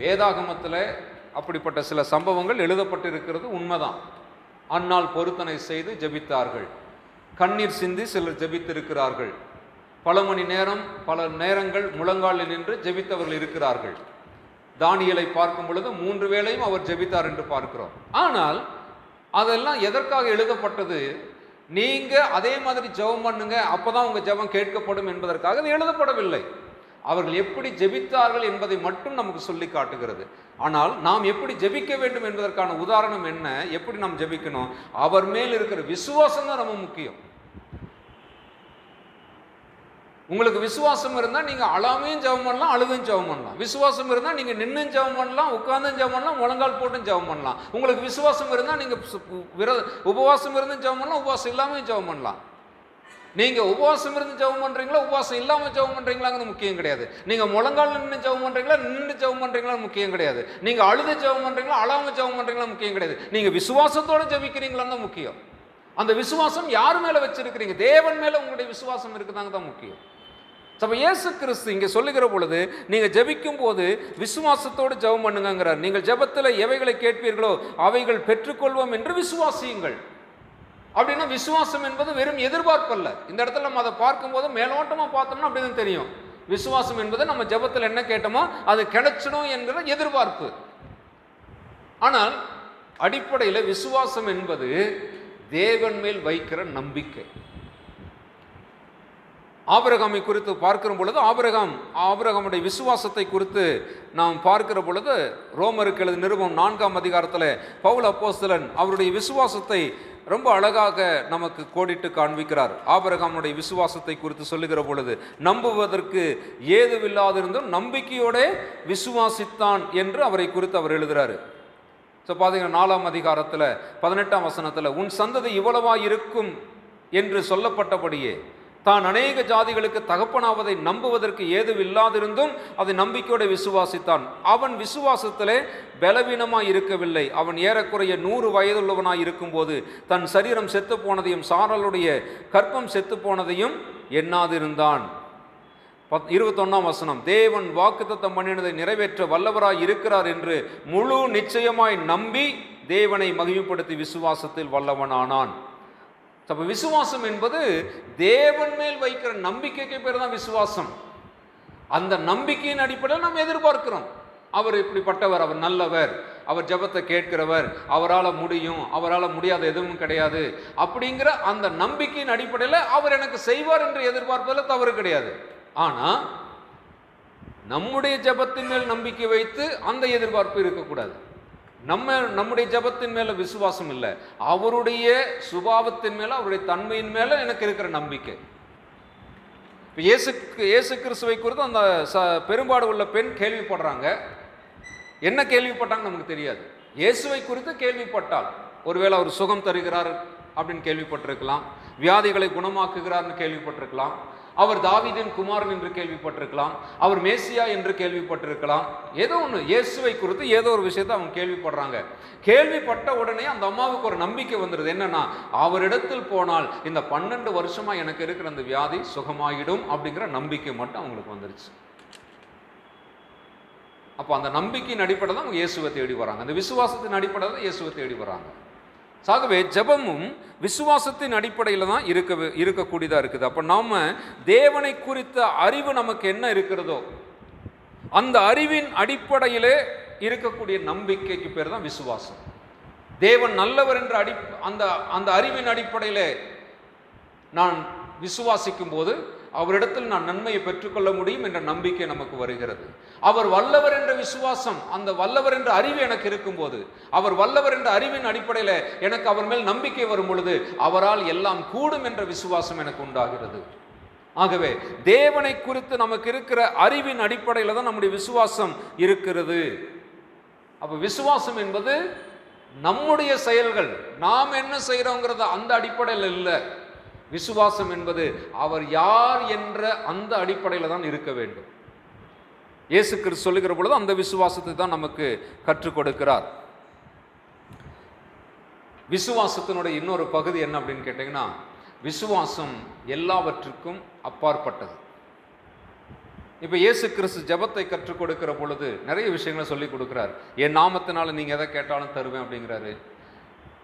வேதாகமத்தில் அப்படிப்பட்ட சில சம்பவங்கள் எழுதப்பட்டு இருக்கிறது உண்மைதான். அந்நாள் பொருத்தனை செய்து ஜெபித்தார்கள், கண்ணீர் சிந்தி சிலர் ஜெபித்திருக்கிறார்கள், பல மணி நேரம் பல நேரங்கள் முழங்காலில் நின்று ஜெபித்தவர்கள் இருக்கிறார்கள். தானியேலை பார்க்கும் பொழுது 3 வேளையும் அவர் ஜெபித்தார் என்று பார்க்கிறோம். ஆனால் அதெல்லாம் எதற்காக எழுதப்பட்டது? நீங்க அதே மாதிரி ஜெபம் பண்ணுங்க, அப்பதான் உங்க ஜெபம் கேட்கப்படும் என்பதற்காக அது எழுதப்படவில்லை. அவர்கள் எப்படி ஜெபித்தார்கள் என்பதை மட்டும் நமக்கு சொல்லி காட்டுகிறது. ஆனால் நாம் எப்படி ஜெபிக்க வேண்டும் என்பதற்கான உதாரணம் என்ன, எப்படி நாம் ஜெபிக்கணும், அவர் மேல் இருக்கிற விசுவாசம் தான் ரொம்ப முக்கியம். உங்களுக்கு விசுவாசம் இருந்தால் நீங்கள் அழாமையும் ஜெபம் பண்ணலாம், அழுதும் ஜெபம் பண்ணலாம். விசுவாசம் இருந்தால் நீங்கள் நின்றும் ஜெபம் பண்ணலாம், உட்கார்ந்தும் ஜெபம் பண்ணலாம், முழங்கால் போட்டும் ஜெபம் பண்ணலாம். உங்களுக்கு விசுவாசம் இருந்தால் நீங்கள் உபவாசம் இருந்தும் ஜெபம் பண்ணலாம், உபவாசம் இல்லாமல் ஜெபம் பண்ணலாம். நீங்கள் உபவாசம் இருந்து ஜெபம் பண்ணுறீங்களா, உபவாசம் இல்லாமல் ஜெபம் பண்ணுறீங்களாங்கிறது முக்கியம் கிடையாது. நீங்கள் முழங்கால் நின்று ஜெபம் பண்ணுறீங்களா, நின்று ஜெபம் பண்ணுறீங்களா முக்கியம் கிடையாது. நீங்கள் அழுது ஜெபம் பண்ணுறீங்களா, அழாமல் ஜெபம் பண்ணுறீங்களா முக்கியம் கிடையாது. நீங்கள் விசுவாசத்தோடு ஜெபிக்கிறீங்களான்னு தான் முக்கியம். அந்த விசுவாசம் யார் மேலே வச்சிருக்கிறீங்க? தேவன் மேலே உங்களுடைய விசுவாசம் இருக்குதாங்க தான் முக்கியம். அப்போ இயேசு கிறிஸ்து இங்கே சொல்லுகிற பொழுது நீங்கள் ஜெபிக்கும் போது விசுவாசத்தோடு ஜெபம் பண்ணுங்கிறார். நீங்கள் ஜெபத்தில் எவைகளை கேட்பீர்களோ அவைகள் பெற்றுக்கொள்வோம் என்று விசுவாசியுங்கள். அப்படின்னா விசுவாசம் என்பது வெறும் எதிர்பார்ப்பு அல்ல. இந்த இடத்துல நம்ம அதை பார்க்கும்போது மேலோட்டமாக பார்த்தோம்னா அப்படிதான் தெரியும். விசுவாசம் என்பது நம்ம ஜெபத்தில் என்ன கேட்டோமோ அது கிடைச்சிடும் என்கிற எதிர்பார்ப்பு. ஆனால் அடிப்படையில் விசுவாசம் என்பது தேவன் மேல் வைக்கிற நம்பிக்கை. ஆபிரகாமை குறித்து பார்க்கிற பொழுது ஆபிரகாமுடைய விசுவாசத்தை குறித்து நாம் பார்க்கிற பொழுது ரோமருக்கு எழுதிய நிருபம் 4ஆம் அதிகாரத்தில் பவுல் அப்போஸ்தலன் அவருடைய விசுவாசத்தை ரொம்ப அழகாக நமக்கு கோடிட்டு காண்பிக்கிறார். ஆபிரகாமுடைய விசுவாசத்தை குறித்து சொல்லுகிற பொழுது நம்புவதற்கு ஏதுவில்லாதிருந்தும் நம்பிக்கையோட விசுவாசித்தான் என்று அவரை குறித்து அவர் எழுதுகிறாரு. ஸோ பார்த்தீங்கன்னா 4ஆம் அதிகாரத்தில் 18ஆம் வசனத்தில் உன் சந்ததி இவ்வளவா இருக்கும் என்று சொல்லப்பட்டபடியே தான் அநேக ஜாதிகளுக்கு தகப்பனாவதை நம்புவதற்கு ஏதுவில்லாதிருந்தும் அதை நம்பிக்கையோடு விசுவாசித்தான். அவன் விசுவாசத்திலே பலவீனமாய் இருக்கவில்லை. அவன் ஏறக்குறைய 100 வயதுள்ளவனாய் இருக்கும்போது தன் சரீரம் செத்து போனதையும் சாராளுடைய கற்பம் செத்து போனதையும் எண்ணாதிருந்தான். 21ஆம் வசனம் தேவன் வாக்குத்தத்தம் பண்ணினதை நிறைவேற்ற வல்லவராய் இருக்கிறார் என்று முழு நிச்சயமாய் நம்பி தேவனை மகிமைப்படுத்தி விசுவாசத்தில் வல்லவனானான். அப்போ விசுவாசம் என்பது தேவன் மேல் வைக்கிற நம்பிக்கைக்கு பேர் தான் விசுவாசம். அந்த நம்பிக்கையின் அடிப்படையில் நாம் எதிர்பார்க்கிறோம். அவர் இப்படிப்பட்டவர், அவர் நல்லவர், அவர் ஜெபத்தை கேட்கிறவர், அவரால் முடியும், அவரால் முடியாத எதுவும் கிடையாது அப்படிங்கிற அந்த நம்பிக்கையின் அடிப்படையில் அவர் எனக்கு செய்வார் என்று எதிர்பார்ப்பதில் தவறு கிடையாது. ஆனால் நம்முடைய ஜெபத்தின் மேல் நம்பிக்கை வைத்து அந்த எதிர்பார்ப்பு இருக்கக்கூடாது. நம்முடைய ஜெபத்தின் மேல விசுவாசம் இல்லை, அவருடைய சுபாவத்தின் மேல, அவருடைய தன்மையின் மேல எனக்கு இருக்கிற நம்பிக்கை. இயேசு கிறிஸ்துவை குறித்து அந்த பெரும்பாடு உள்ள பெண் கேள்விப்படுறாங்க. என்ன கேள்விப்பட்டாங்க நமக்கு தெரியாது. இயேசுவை குறித்து கேள்விப்பட்டால், ஒருவேளை அவர் சுகம் தருகிறார் அப்படின்னு கேள்விப்பட்டிருக்கலாம், வியாதிகளை குணமாக்குகிறார்னு கேள்விப்பட்டிருக்கலாம், அவர் தாவீதின் குமாரன் என்று கேள்விப்பட்டிருக்கலாம், அவர் மேசியா என்று கேள்விப்பட்டிருக்கலாம். ஏதோ ஒன்று இயேசுவை குறித்து ஏதோ ஒரு விஷயத்தை அவங்க கேள்விப்படுறாங்க. கேள்விப்பட்ட உடனே அந்த அம்மாவுக்கு ஒரு நம்பிக்கை வந்துடுது. என்னன்னா, அவரிடத்தில் போனால் இந்த 12 வருஷமா எனக்கு இருக்கிற அந்த வியாதி சுகமாயிடும் அப்படிங்கிற நம்பிக்கை மட்டும் அவங்களுக்கு வந்துருச்சு. அப்போ அந்த நம்பிக்கையின் அடிப்படை தான் அவங்க இயேசுவை தேடி வராங்க. அந்த விசுவாசத்தின் அடிப்படை தான் இயேசுவை தேடி வராங்க. ஆகவே ஜெபமும் விசுவாசத்தின் அடிப்படையில் தான் இருக்கக்கூடியதாக இருக்குது. அப்போ நாம் தேவனை குறித்த அறிவு நமக்கு என்ன இருக்கிறதோ அந்த அறிவின் அடிப்படையிலே இருக்கக்கூடிய நம்பிக்கைக்கு பேர் தான் விசுவாசம். தேவன் நல்லவர் என்ற அந்த அறிவின் அடிப்படையிலே நான் விசுவாசிக்கும் போது அவரிடத்தில் நான் நன்மையை பெற்றுக்கொள்ள முடியும் என்ற நம்பிக்கை நமக்கு வருகிறது. அவர் வல்லவர் என்ற விசுவாசம், அந்த வல்லவர் என்ற அறிவு எனக்கு இருக்கும்போது, அவர் வல்லவர் என்ற அறிவின் அடிப்படையில் எனக்கு அவர் மேல் நம்பிக்கை வரும் பொழுது அவரால் எல்லாம் கூடும் என்ற விசுவாசம் எனக்கு உண்டாகிறது. ஆகவே தேவனை குறித்து நமக்கு இருக்கிற அறிவின் அடிப்படையில் தான் நம்முடைய விசுவாசம் இருக்கிறது. அப்போ விசுவாசம் என்பது நம்முடைய செயல்கள், நாம் என்ன செய்கிறோங்கிறத அந்த அடிப்படையில் இல்லை. விசுவாசம் என்பது அவர் யார் என்ற அந்த அடிப்படையில் தான் இருக்க வேண்டும். இயேசு கிறிஸ்து சொல்லுகிற பொழுது அந்த விசுவாசத்தை தான் நமக்கு கற்றுக் கொடுக்கிறார். விசுவாசத்தினுடைய இன்னொரு பகுதி என்ன அப்படின்னு கேட்டீங்கன்னா, விசுவாசம் எல்லாவற்றுக்கும் அப்பாற்பட்டது. இப்போ இயேசு கிறிஸ்து ஜெபத்தை கற்றுக் கொடுக்கிற பொழுது நிறைய விஷயங்களை சொல்லி கொடுக்கிறார். என் நாமத்தினால நீங்கள் எதை கேட்டாலும் தருவேன் அப்படிங்கிறாரு.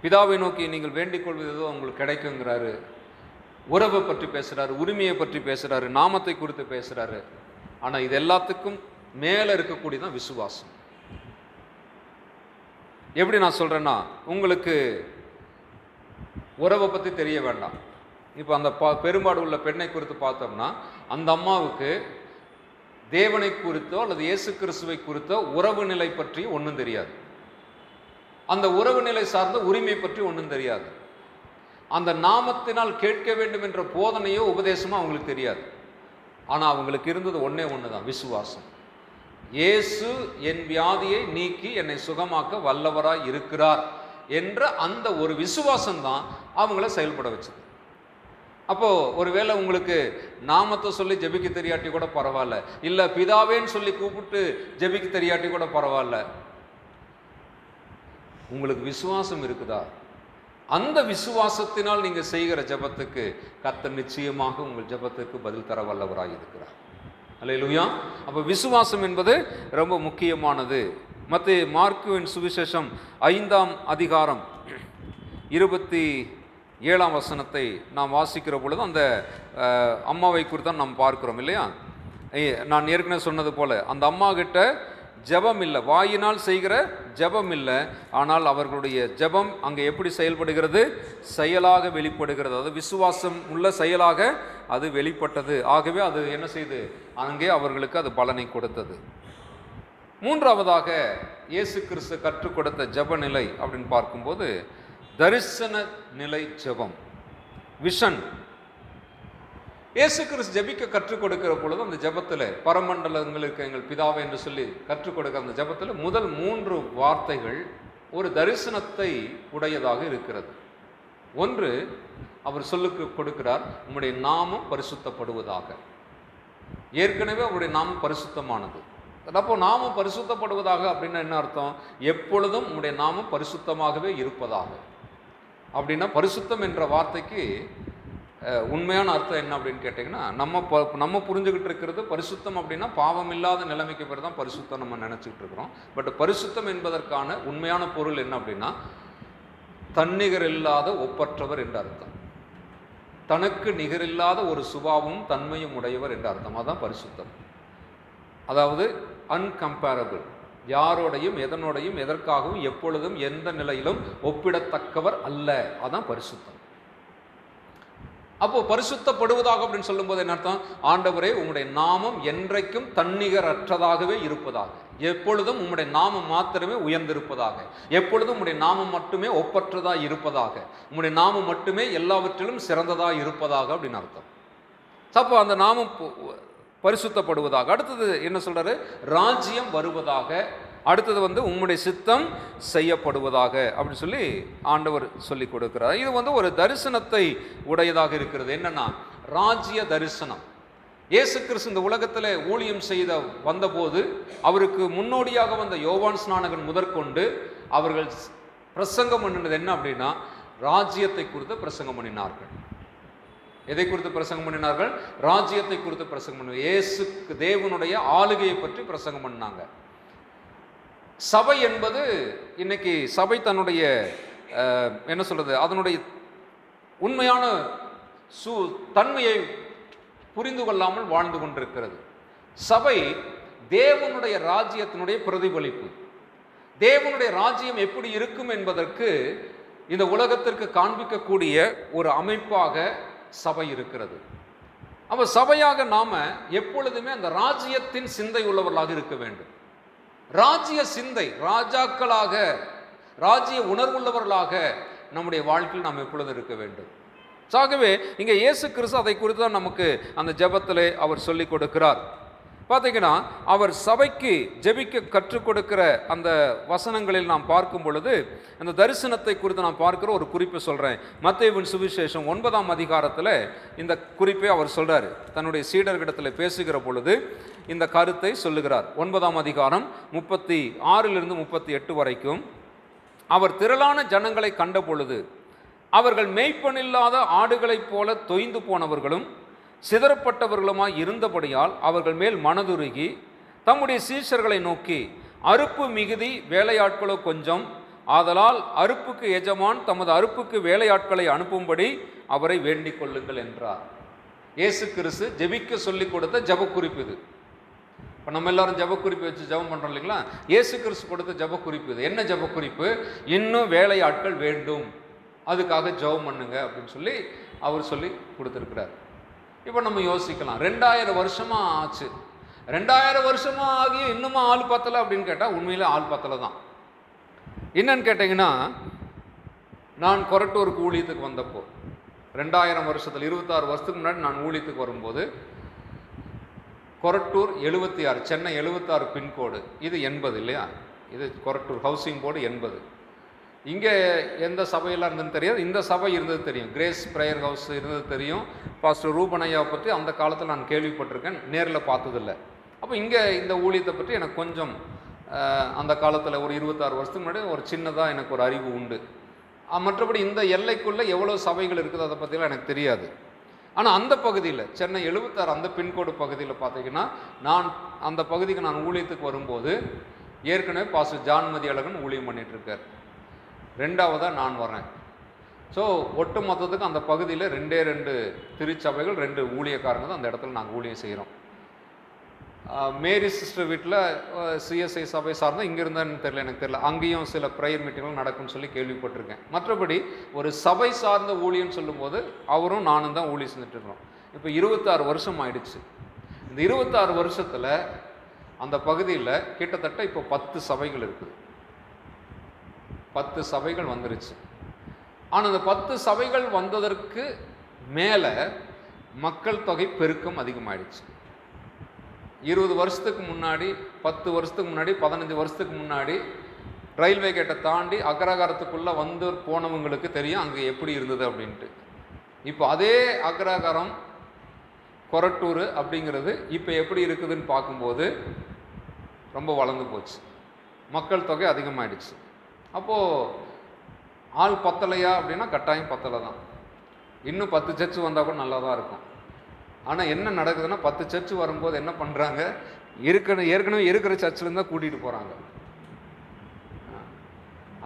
பிதாவை நோக்கி நீங்கள் வேண்டிக் கொள்வது ஏதோ உங்களுக்கு கிடைக்குங்கிறாரு. உறவை பற்றி பேசுகிறாரு, உரிமையை பற்றி பேசுகிறாரு, நாமத்தை குறித்து பேசுகிறாரு. ஆனால் இது எல்லாத்துக்கும் மேலே இருக்கக்கூடியதான் விசுவாசம். எப்படி நான் சொல்கிறேன்னா, உங்களுக்கு உறவை பற்றி தெரிய வேண்டாம். இப்போ அந்த பெரும்பாடு உள்ள பெண்ணை குறித்து பார்த்தோம்னா, அந்த அம்மாவுக்கு தேவனை குறித்தோ அல்லது இயேசு கிறிஸ்துவை குறித்தோ உறவு நிலை பற்றி ஒன்றும் தெரியாது. அந்த உறவு நிலை சார்ந்த உரிமை பற்றி ஒன்றும் தெரியாது. அந்த நாமத்தினால் கேட்க வேண்டும் என்ற போதனையோ உபதேசமோ அவங்களுக்கு தெரியாது. ஆனால் அவங்களுக்கு இருந்தது ஒன்றே ஒன்று தான், விசுவாசம். இயேசு என் வியாதியை நீக்கி என்னை சுகமாக்க வல்லவராய் இருக்கிறார் என்ற அந்த ஒரு விசுவாசம் தான் அவங்கள செயல்பட வச்சது. அப்போது ஒருவேளை உங்களுக்கு நாமத்தை சொல்லி ஜெபிக்க தெரியாட்டி கூட பரவாயில்ல, இல்லை பிதாவேன்னு சொல்லி கூப்பிட்டு ஜெபிக்க தெரியாட்டி கூட பரவாயில்ல, உங்களுக்கு விசுவாசம் இருக்குதா? அந்த விசுவாசத்தினால் நீங்கள் செய்கிற ஜெபத்துக்கு கர்த்தர் நிச்சயமாக உங்கள் ஜெபத்துக்கு பதில் தர வல்லவராக இருக்கிறார். அல்லேலூயா. அப்போ விசுவாசம் என்பது ரொம்ப முக்கியமானது. மார்க்குவின் சுவிசேஷம் 5ஆம் அதிகாரம் 27ஆம் வசனத்தை நாம் வாசிக்கிற பொழுது அந்த அம்மாவை குறித்து தான் நாம் பார்க்கிறோம் இல்லையா? நான் ஏற்கனவே சொன்னது போல அந்த அம்மா கிட்ட ஜெபம் இல்லை, வாயினால் செய்கிற ஜெபம் இல்லை. ஆனால் அவர்களுடைய ஜெபம் அங்கே எப்படி செயல்படுகிறது? செயலாக வெளிப்படுகிறது. அது விசுவாசம் உள்ள செயலாக அது வெளிப்பட்டது. ஆகவே அது என்ன செய்து அங்கே அவர்களுக்கு அது பலனை கொடுத்தது. மூன்றாவதாக இயேசு கிறிஸ்து கற்றுக் கொடுத்த ஜெப நிலை அப்படின்னு பார்க்கும்போது தரிசன நிலை ஜெபம், விஷன். இயேசு கிறிஸ்து ஜெபிக்க கற்றுக் கொடுக்கிற பொழுது அந்த ஜெபத்தில் பரமண்டலங்களுக்கு எங்கள் பிதாவை என்று சொல்லி கற்றுக் கொடுக்கிற அந்த ஜெபத்தில் முதல் 3 வார்த்தைகள் ஒரு தரிசனத்தை உடையதாக இருக்கிறது. ஒன்று, அவர் சொல்லுக்கு கொடுக்கிறார், உம்முடைய நாமம் பரிசுத்தப்படுவதாக. ஏற்கனவே அவருடைய நாமம் பரிசுத்தமானது. அப்போ நாமம் பரிசுத்தப்படுவதாக அப்படின்னா என்ன அர்த்தம்? எப்பொழுதும் உம்முடைய நாமம் பரிசுத்தமாகவே இருப்பதாக. அப்படின்னா பரிசுத்தம் என்ற வார்த்தைக்கு உண்மையான அர்த்தம் என்ன அப்படின்னு கேட்டிங்கன்னா, நம்ம புரிஞ்சுக்கிட்டு இருக்கிறது பரிசுத்தம் அப்படின்னா பாவம் இல்லாத நிலைமைக்கு பேர் தான் பரிசுத்தம் நம்ம நினச்சிக்கிட்டு இருக்கிறோம். பட் பரிசுத்தம் என்பதற்கான உண்மையான பொருள் என்ன அப்படின்னா, தன்னிகர் இல்லாத ஒப்பற்றவர் என்ற அர்த்தம். தனக்கு நிகரில்லாத ஒரு சுபாவமும் தன்மையும் உடையவர் என்ற அர்த்தம். அதுதான் பரிசுத்தம். அதாவது அன்கம்பேரபிள், யாரோடையும் எதனோடையும் எதற்காகவும் எப்பொழுதும் எந்த நிலையிலும் ஒப்பிடத்தக்கவர் அல்ல. அதான் பரிசுத்தம். அப்போ பரிசுத்தப்படுவதாக அப்படின்னு சொல்லும்போது என்ன அர்த்தம்? ஆண்டவரே, உம்முடைய நாமம் என்றைக்கும் தன்னிகரற்றதாகவே இருப்பதாக, எப்பொழுதும் உம்முடைய நாமம் மாத்திரமே உயர்ந்திருப்பதாக, எப்பொழுதும் உம்முடைய நாமம் மட்டுமே ஒப்பற்றதா இருப்பதாக, உம்முடைய நாமம் மட்டுமே எல்லாவற்றிலும் சிறந்ததா இருப்பதாக அப்படின்னு அர்த்தம். அப்போ அந்த நாமம் பரிசுத்தப்படுவதாக. அடுத்தது என்ன சொல்றாரு? ராஜ்யம் வருவதாக. அடுத்தது உம்முடைய சித்தம் செய்யப்படுவதாக அப்படின்னு சொல்லி ஆண்டவர் சொல்லி கொடுக்கிறார். இது ஒரு தரிசனத்தை உடையதாக இருக்கிறது. என்னன்னா, ராஜ்ய தரிசனம். இயேசு கிறிஸ்து இந்த உலகத்தில் ஊழியம் செய்த வந்தபோது அவருக்கு முன்னோடியாக வந்த யோவான் ஸ்நானகன் முதற்கொண்டு அவர்கள் பிரசங்கம் பண்ணினது என்ன அப்படின்னா, ராஜ்யத்தை குறித்து பிரசங்கம் பண்ணினார்கள். எதை குறித்து பிரசங்கம் பண்ணினார்கள்? ராஜ்யத்தை குறித்து பிரசங்கம் பண்ண, இயேசு தேவனுடைய ஆளுகையை பற்றி பிரசங்கம் பண்ணாங்க. சபை என்பது இன்னைக்கு சபை தன்னுடைய என்ன சொல்றது, அதனுடைய உண்மையான தன்மையை புரிந்து கொள்ளாமல் வாழ்ந்து கொண்டிருக்கிறது. சபை தேவனுடைய ராஜ்யத்தினுடைய பிரதிபலிப்பு. தேவனுடைய ராஜ்யம் எப்படி இருக்கும் என்பதற்கு இந்த உலகத்திற்கு காண்பிக்கக்கூடிய ஒரு அமைப்பாக சபை இருக்கிறது. அப்ப சபையாக நாம எப்பொழுதுமே அந்த ராஜ்யத்தின் சிந்தை உள்ளவர்களாக இருக்க வேண்டும். ராஜ்ய சிந்தை, ராஜாக்களாக, ராஜ்ய உணர்வுள்ளவர்களாக நம்முடைய வாழ்க்கையில் நாம் எப்பொழுதும் இருக்க வேண்டும். ஆகவே இங்கே இயேசு கிறிஸ்து அதை குறித்து தான் நமக்கு அந்த ஜெபத்திலே அவர் சொல்லிக் கொடுக்கிறார். பார்த்தீங்கன்னா, அவர் சபைக்கு ஜெபிக்க கற்றுக் கொடுக்கிற அந்த வசனங்களில் நாம் பார்க்கும் பொழுது அந்த தரிசனத்தை குறித்து நான் பார்க்கிற ஒரு குறிப்பை சொல்கிறேன். மத்தேயுவின் சுவிசேஷம் 9ஆம் அதிகாரத்தில் இந்த குறிப்பை அவர் சொல்கிறார். தன்னுடைய சீடர்களிடத்தில் பேசுகிற பொழுது இந்த கருத்தை சொல்லுகிறார். 9ஆம் அதிகாரம் 36 38 வரைக்கும். அவர் திரளான ஜனங்களை கண்ட பொழுது அவர்கள் மேய்ப்பனில்லாத ஆடுகளைப் போல தொய்ந்து போனவர்களும் சிதறப்பட்டவர்களுமாய் இருந்தபடியால் அவர்கள் மேல் மனதுருகி தம்முடைய சீஷர்களை நோக்கி, அறுப்பு மிகுதி, வேலையாட்களோ கொஞ்சம், ஆதலால் அறுப்புக்கு எஜமான் தமது அறுப்புக்கு வேலையாட்களை அனுப்பும்படி அவரை வேண்டிக் கொள்ளுங்கள் என்றார். இயேசு கிறிஸ்து ஜெபிக்க சொல்லி கொடுத்த ஜெபக்குறிப்பு இது. இப்போ நம்ம எல்லாரும் ஜெபக்குறிப்பு வச்சு ஜெபம் பண்ணுறோம் இல்லைங்களா? இயேசு கிறிஸ்து கொடுத்த ஜெபக்குறிப்பு இது. என்ன ஜெபக்குறிப்பு? இன்னும் வேலையாட்கள் வேண்டும், அதுக்காக ஜெபம் பண்ணுங்க அப்படின்னு சொல்லி அவர் சொல்லி கொடுத்துருக்கிறார். இப்போ நம்ம யோசிக்கலாம், 2000 வருஷமா ஆச்சு, 2000 வருஷமா ஆகியும் இன்னுமா ஆள் பத்தலை அப்படின்னு கேட்டால் உண்மையில ஆள் பத்தலை தான். என்னன்னு கேட்டிங்கன்னா, நான் கொரட்டூருக்கு ஊழியத்துக்கு வந்தப்போ 2000 வருஷத்தில் 26 வருஷத்துக்கு முன்னாடி நான் ஊழியத்துக்கு வரும்போது கொரட்டூர் 76, சென்னை 76 பின்கோடு, இது 80 இல்லையா? இது கொரட்டூர் ஹவுசிங் போர்டு 80. இங்கே எந்த சபையெல்லாம் இருந்ததுன்னு தெரியாது, இந்த சபை இருந்தது தெரியும். கிரேஸ் ப்ரேயர் ஹவுஸ் இருந்தது தெரியும். பாஸ்டர் ரூபன் ஐயாவை பற்றி அந்த காலத்தில் நான் கேள்விப்பட்டிருக்கேன், நேரில் பார்த்ததில்லை. அப்போ இங்கே இந்த ஊழியத்தை பற்றி எனக்கு கொஞ்சம் அந்த காலத்தில் ஒரு 26 வருஷத்துக்கு முன்னாடி ஒரு சின்னதாக எனக்கு ஒரு அறிவு உண்டு. மற்றபடி இந்த எல்லைக்குள்ளே எவ்வளோ சபைகள் இருக்குது அதை பற்றிலாம் எனக்கு தெரியாது. ஆனால் அந்த பகுதியில் சென்னை 76 அந்த பின்கோடு பகுதியில் பார்த்தீங்கன்னா, நான் அந்த பகுதிக்கு நான் ஊழியத்துக்கு வரும்போது ஏற்கனவே பாஸ்டர் ஜான்மதி அழகன் ஊழியம் பண்ணிகிட்ருக்கார். 2ஆவதாக நான் வரேன். ஸோ ஒட்டு மொத்தத்துக்கு அந்த பகுதியில் 2 திருச்சபைகள், 2 ஊழியக்காரங்க தான் அந்த இடத்துல நாங்கள் ஊழியம் செய்கிறோம். மேரி சிஸ்டர் வீட்டில் சிஎஸ்ஐ சபை சார்ந்தால் இங்கே இருந்தான்னு தெரியல, எனக்கு தெரியல. அங்கேயும் சில ப்ரேயர் மீட்டிங்லாம் நடக்கும்னு சொல்லி கேள்விப்பட்டிருக்கேன். மற்றபடி ஒரு சபை சார்ந்த ஊழியன்னு சொல்லும்போது அவரும் நானும் தான் ஊழியம் செஞ்சுட்ருக்கோம். இப்போ 26 வருஷம் ஆயிடுச்சு. இந்த 26 வருஷத்தில் அந்த பகுதியில் கிட்டத்தட்ட இப்போ 10 சபைகள் இருக்குது. 10 சபைகள் வந்துருச்சு. ஆனால் அந்த 10 சபைகள் வந்ததற்கு மேலே மக்கள் தொகை பெருக்கம் அதிகமாகிடுச்சு. 20 வருஷத்துக்கு முன்னாடி, 10 வருஷத்துக்கு முன்னாடி, 15 வருஷத்துக்கு முன்னாடி ரயில்வே கேட்டை தாண்டி அக்ரஹாரத்துக்குள்ளே வந்து போனவங்களுக்கு தெரியும் அங்கே எப்படி இருந்தது அப்படின்ட்டு. இப்போ அதே அக்ரஹாரம் கொரட்டூர் அப்படிங்கிறது இப்போ எப்படி இருக்குதுன்னு பார்க்கும்போது ரொம்ப வளர்ந்து போச்சு, மக்கள் தொகை அதிகமாகிடுச்சு. அப்போது ஆள் பத்தலையா அப்படின்னா கட்டாயம் பத்தலை தான். இன்னும் 10 சர்ச்சு வந்தால் கூட நல்லா தான் இருக்கும். ஆனால் என்ன நடக்குதுன்னா, 10 சர்ச்சு வரும்போது என்ன பண்ணுறாங்க, ஏற்கனவே இருக்கிற சர்ச்சில் தான் கூட்டிகிட்டு போகிறாங்க.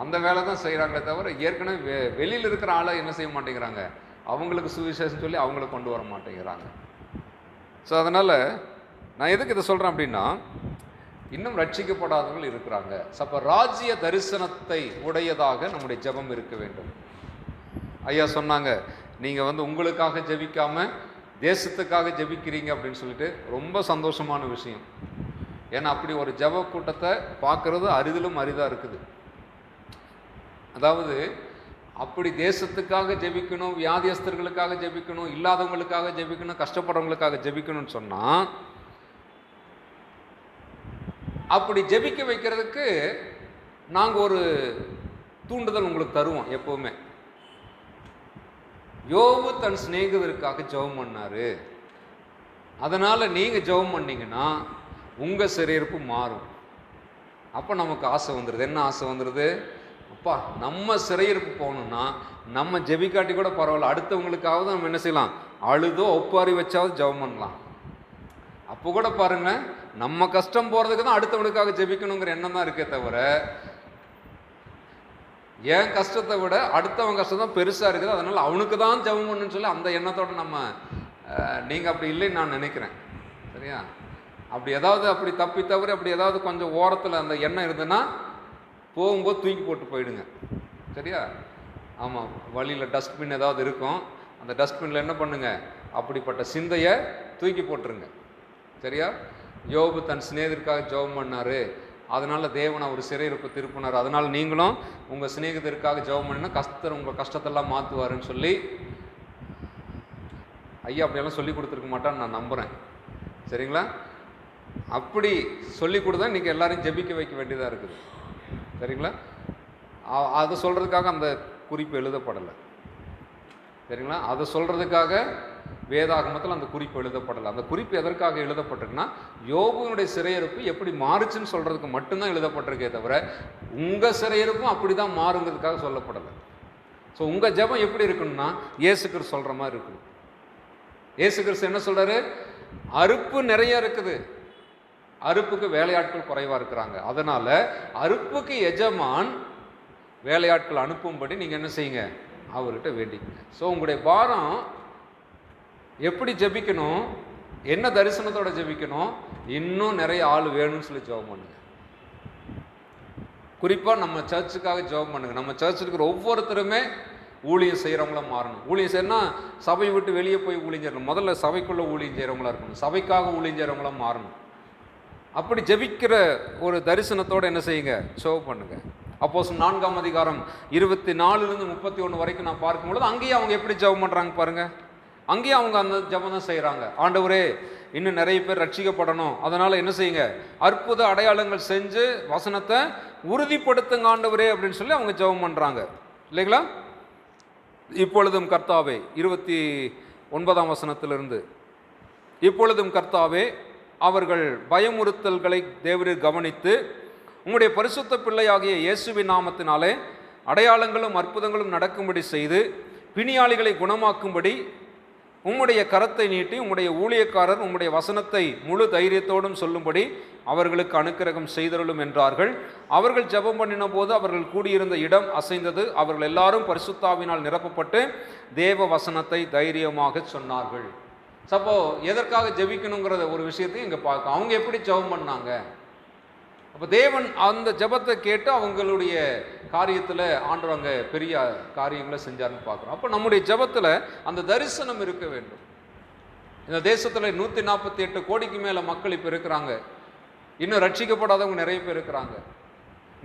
அந்த வேலை தான் செய்கிறாங்களே தவிர ஏற்கனவே வெளியில் இருக்கிற ஆளை என்ன செய்ய மாட்டேங்கிறாங்க, அவங்களுக்கு சுவிசேஷம் சொல்லி அவங்கள கொண்டு வர மாட்டேங்கிறாங்க. ஸோ அதனால் நான் எதுக்கு இதை சொல்கிறேன் அப்படின்னா, இன்னும் ரட்சிக்கப்படாதவர்கள் இருக்கிறாங்க. அப்போ ராஜ்ய தரிசனத்தை உடையதாக நம்முடைய ஜெபம் இருக்க வேண்டும். ஐயா சொன்னாங்க, நீங்கள் வந்து உங்களுக்காக ஜெபிக்காமல் தேசத்துக்காக ஜெபிக்கிறீங்க அப்படின்னு சொல்லிட்டு ரொம்ப சந்தோஷமான விஷயம். ஏன்னா அப்படி ஒரு ஜெப கூட்டத்தை பார்க்குறது அரிதிலும் அரிதாக இருக்குது. அதாவது அப்படி தேசத்துக்காக ஜெபிக்கணும், வியாதியஸ்தர்களுக்காக ஜெபிக்கணும், இல்லாதவங்களுக்காக ஜெபிக்கணும், கஷ்டப்படுறவங்களுக்காக ஜெபிக்கணும்னு சொன்னால், அப்படி ஜெபிக்க வைக்கிறதுக்கு நாங்கள் ஒரு தூண்டுதல் உங்களுக்கு தருவோம் எப்போவுமே. யோபு தன் சிநேகிதருக்காக ஜெபம் பண்ணார், அதனால் நீங்கள் ஜெபம் பண்ணிங்கன்னா உங்கள் சிறையிருப்பு மாறும். அப்போ நமக்கு ஆசை வந்துடுது. என்ன ஆசை வந்துடுது? அப்பா, நம்ம சிறையிருப்பு போகணுன்னா நம்ம ஜெபிக்காட்டி கூட பரவாயில்ல, அடுத்தவங்களுக்காவது நம்ம என்ன செய்யலாம், அழுதோ ஒப்பாரி வச்சாவது ஜெபம் பண்ணலாம். அப்போ கூட பாருங்க, நம்ம கஷ்டம் போகிறதுக்கு தான் அடுத்தவனுக்காக ஜெபிக்கணுங்கிற எண்ணம் தான் இருக்கே தவிர, என் கஷ்டத்தை விட அடுத்தவன் கஷ்டம் தான் பெருசாக இருக்குது, அதனால் அவனுக்கு தான் ஜெபம் பண்ணுன்னு சொல்லி அந்த எண்ணத்தோடு நம்ம, நீங்கள் அப்படி இல்லைன்னு நான் நினைக்கிறேன். சரியா? அப்படி ஏதாவது அப்படி தப்பி தவிர அப்படி ஏதாவது கொஞ்சம் ஓரத்தில் அந்த எண்ணம் இருந்ததுன்னா போகும்போது தூக்கி போட்டு போயிடுங்க. சரியா? ஆமாம், வழியில் டஸ்ட்பின் ஏதாவது இருக்கும், அந்த டஸ்ட்பினில் என்ன பண்ணுங்க, அப்படிப்பட்ட சிந்தையை தூக்கி போட்டுருங்க. சரியா? யோபு தன் சிநேகிதருக்காக ஜெபம் பண்ணார், அதனால் தேவன் அவர் சிறையிருப்பு திருப்பினார், அதனால் நீங்களும் உங்கள் சிநேகிதருக்காக ஜெபம் பண்ணினா உங்கள் கஷ்டத்தெல்லாம் மாற்றுவாருன்னு சொல்லி ஐயா அப்படியெல்லாம் சொல்லி கொடுத்துருக்க மாட்டான்னு நான் நம்புகிறேன். சரிங்களா? அப்படி சொல்லி கொடுத்தா இன்றைக்கி எல்லாரையும் ஜெபிக்க வைக்க வேண்டியதாக இருக்குது. சரிங்களா? அதை சொல்கிறதுக்காக அந்த குறிப்பு எழுதப்படலை. சரிங்களா? அதை சொல்கிறதுக்காக வேதாகமத்தில் அந்த குறிப்பு எழுதப்படலை. அந்த குறிப்பு எதற்காக எழுதப்பட்டிருக்குன்னா, யோபுவினுடைய சிறையிருப்பு எப்படி மாறுச்சுன்னு சொல்கிறதுக்கு மட்டும்தான் எழுதப்பட்டிருக்கே தவிர உங்கள் சிறையிருப்பும் அப்படி தான் மாறுங்கிறதுக்காக சொல்லப்படலை. ஸோ உங்கள் ஜெபம் எப்படி இருக்குன்னா, இயேசு கிறிஸ்து சொல்கிற மாதிரி இருக்குது. இயேசு கிறிஸ்து என்ன சொல்கிறாரு? அறுப்பு நிறைய இருக்குது, அறுப்புக்கு வேலையாட்கள் குறைவாக இருக்கிறாங்க, அதனால் அறுப்புக்கு எஜமான் வேலையாட்கள் அனுப்பும்படி நீங்கள் என்ன செய்யுங்க, அவர்கிட்ட வேண்டிக்கங்க. ஸோ உங்களுடைய பாரம் எப்படி ஜெபிக்கணும், என்ன தரிசனத்தோட ஜெபிக்கணும், இன்னும் நிறைய ஆள் வேணும்னு சொல்லி ஜெபம் பண்ணுங்க. குறிப்பாக நம்ம சர்ச்சுக்காக ஜெபம் பண்ணுங்க. நம்ம சர்ச்சில் இருக்கிற ஒவ்வொருத்தருமே ஊழியம் செய்கிறவங்களாம் மாறணும். ஊழியம் செய்யணும்னா சபையை விட்டு வெளியே போய் ஊழியம் செய்யணும், முதல்ல சபைக்குள்ளே ஊழியம் செய்கிறவங்களா இருக்கணும், சபைக்காக ஊழியம் செய்கிறவங்களாம் மாறணும். அப்படி ஜெபிக்கிற ஒரு தரிசனத்தோடு என்ன செய்யுங்க, ஜெபம் பண்ணுங்க. அப்போஸ்தலர் 4ஆம் அதிகாரம் 24 - 31 வரைக்கும் நான் பார்க்கும்பொழுது அங்கேயும் அவங்க எப்படி ஜெபம் பண்ணுறாங்க பாருங்கள். அங்கேயும் அவங்க அந்த ஜெபம் தான் செய்கிறாங்க. ஆண்டவரே, இன்னும் நிறைய பேர் ரட்சிக்கப்படணும், அதனால் என்ன செய்யுங்க, அற்புத அடையாளங்கள் செஞ்சு வசனத்தை உறுதிப்படுத்துங்க ஆண்டவரே அப்படின்னு சொல்லி அவங்க ஜெபம் பண்ணுறாங்க இல்லைங்களா? இப்பொழுதும் கர்த்தாவே, 29ஆம் வசனத்திலிருந்து, இப்பொழுதும் கர்த்தாவே, அவர்கள் பயமுறுத்தல்களை தேவரீர் கவனித்து உம்முடைய பரிசுத்த பிள்ளையாகிய இயேசுவின் நாமத்தினாலே அடையாளங்களும் அற்புதங்களும் நடக்கும்படி செய்து பிணியாளிகளை குணமாக்கும்படி உம்முடைய கரத்தை நீட்டி உம்முடைய ஊழியக்காரர் உம்முடைய வசனத்தை முழு தைரியத்தோடும் சொல்லும்படி அவர்களுக்கு அனுக்கிரகம் செய்தருளும் என்றார்கள். அவர்கள் ஜெபம் பண்ணின போது அவர்கள் கூடியிருந்த இடம் அசைந்தது. அவர்கள் எல்லாரும் பரிசுத்தாவினால் நிரப்பப்பட்டு தேவ வசனத்தை தைரியமாக சொன்னார்கள். சப்போ எதற்காக ஜெபிக்கணுங்கிறத ஒரு விஷயத்தையும் இங்கே பார்க்க, அவங்க எப்படி ஜெபம் பண்ணாங்க. அப்போ தேவன் அந்த ஜெபத்தை கேட்டு அவங்களுடைய காரியத்தில் ஆண்டவர் அங்கே பெரிய காரியங்களை செஞ்சார்னு பார்க்குறோம். அப்போ நம்முடைய ஜெபத்தில் அந்த தரிசனம் இருக்க வேண்டும். இந்த தேசத்தில் 148 கோடிக்கு மேலே மக்கள் இப்போ இருக்கிறாங்க, இன்னும் ரட்சிக்கப்படாதவங்க நிறைய பேர் இருக்கிறாங்க.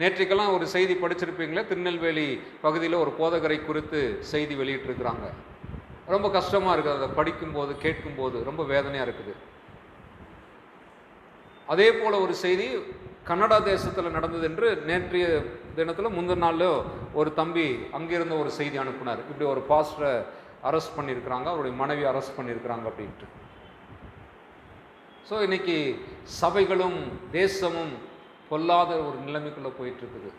நேற்றைக்கெல்லாம் ஒரு செய்தி படிச்சிருப்பீங்களே, திருநெல்வேலி பகுதியில் ஒரு போதகரை குறித்து செய்தி வெளியிட்டிருக்கிறாங்க. ரொம்ப கஷ்டமாக இருக்குது, அதை படிக்கும்போது கேட்கும்போது ரொம்ப வேதனையாக இருக்குது. அதே போல் ஒரு செய்தி கனடா தேசத்தில் நடந்தது என்று நேற்றைய தினத்தில் முந்தின நாளில் ஒரு தம்பி அங்கிருந்த ஒரு செய்தி அனுப்புனார். இப்படி ஒரு பாஸ்டரை அரெஸ்ட் பண்ணியிருக்கிறாங்க, அவருடைய மனைவி அரெஸ்ட் பண்ணியிருக்கிறாங்க அப்படின்ட்டு. ஸோ இன்னைக்கு சபைகளும் தேசமும் பொல்லாத ஒரு நிலைமைக்குள்ளே போயிட்டுருக்குது.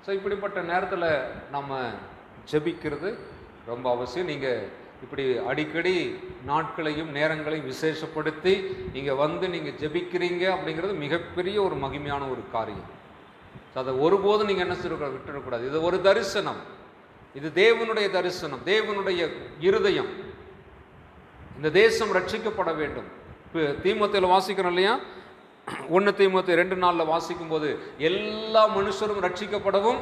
ஸோ இப்படிப்பட்ட நேரத்தில் நம்ம ஜெபிக்கிறது ரொம்ப அவசியம். நீங்கள் இப்படி அடிக்கடி நாட்களையும் நேரங்களையும் விசேஷப்படுத்தி நீங்கள் வந்து நீங்கள் ஜெபிக்கிறீங்க அப்படிங்கிறது மிகப்பெரிய ஒரு மகிமையான ஒரு காரியம். ஸோ அதை ஒருபோதும் நீங்கள் என்ன செய்ய விட்டுடக்கூடாது. இது ஒரு தரிசனம், இது தேவனுடைய தரிசனம், தேவனுடைய இருதயம். இந்த தேசம் ரட்சிக்கப்பட வேண்டும். இப்போ தீமோத்தேயுல வாசிக்கிறோம் இல்லையா, 1 தீமோத்தேயு 2:4 வாசிக்கும் போது எல்லா மனுஷரும் ரட்சிக்கப்படவும்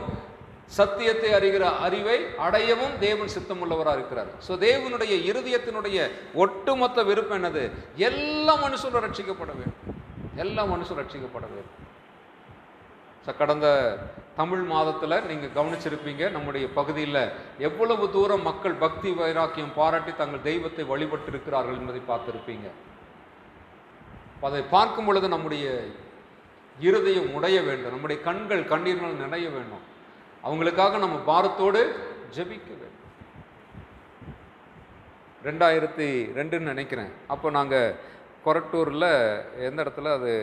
சத்தியத்தை அறிகிற அறிவை அடையவும் தேவன் சித்தமுள்ளவராக இருக்கிறார். ஸோ தேவனுடைய இருதயத்தினுடைய ஒட்டுமொத்த விருப்பம் என்னது? எல்லா மனுஷரும் ரட்சிக்கப்பட வேண்டும், எல்லா மனுஷரும் ரட்சிக்கப்பட வேண்டும். ஸோ கடந்த தமிழ் மாதத்தில் நீங்கள் கவனிச்சிருப்பீங்க, நம்முடைய பகுதியில் எவ்வளவு தூரம் மக்கள் பக்தி வைராக்கியம் பாராட்டி தங்கள் தெய்வத்தை வழிபட்டு இருக்கிறார்கள் என்பதை பார்த்துருப்பீங்க. அதை பார்க்கும் பொழுது நம்முடைய இருதயம் உடைய வேண்டும், நம்முடைய கண்கள் கண்ணீர்கள் நிறைய வேண்டும். அவங்களுக்காக நம்ம பாரத்தோடு ஜெபிக்க வேண்டும். 2002 நினைக்கிறேன், அப்போ நாங்கள் கொரட்டூரில் எந்த இடத்துல அது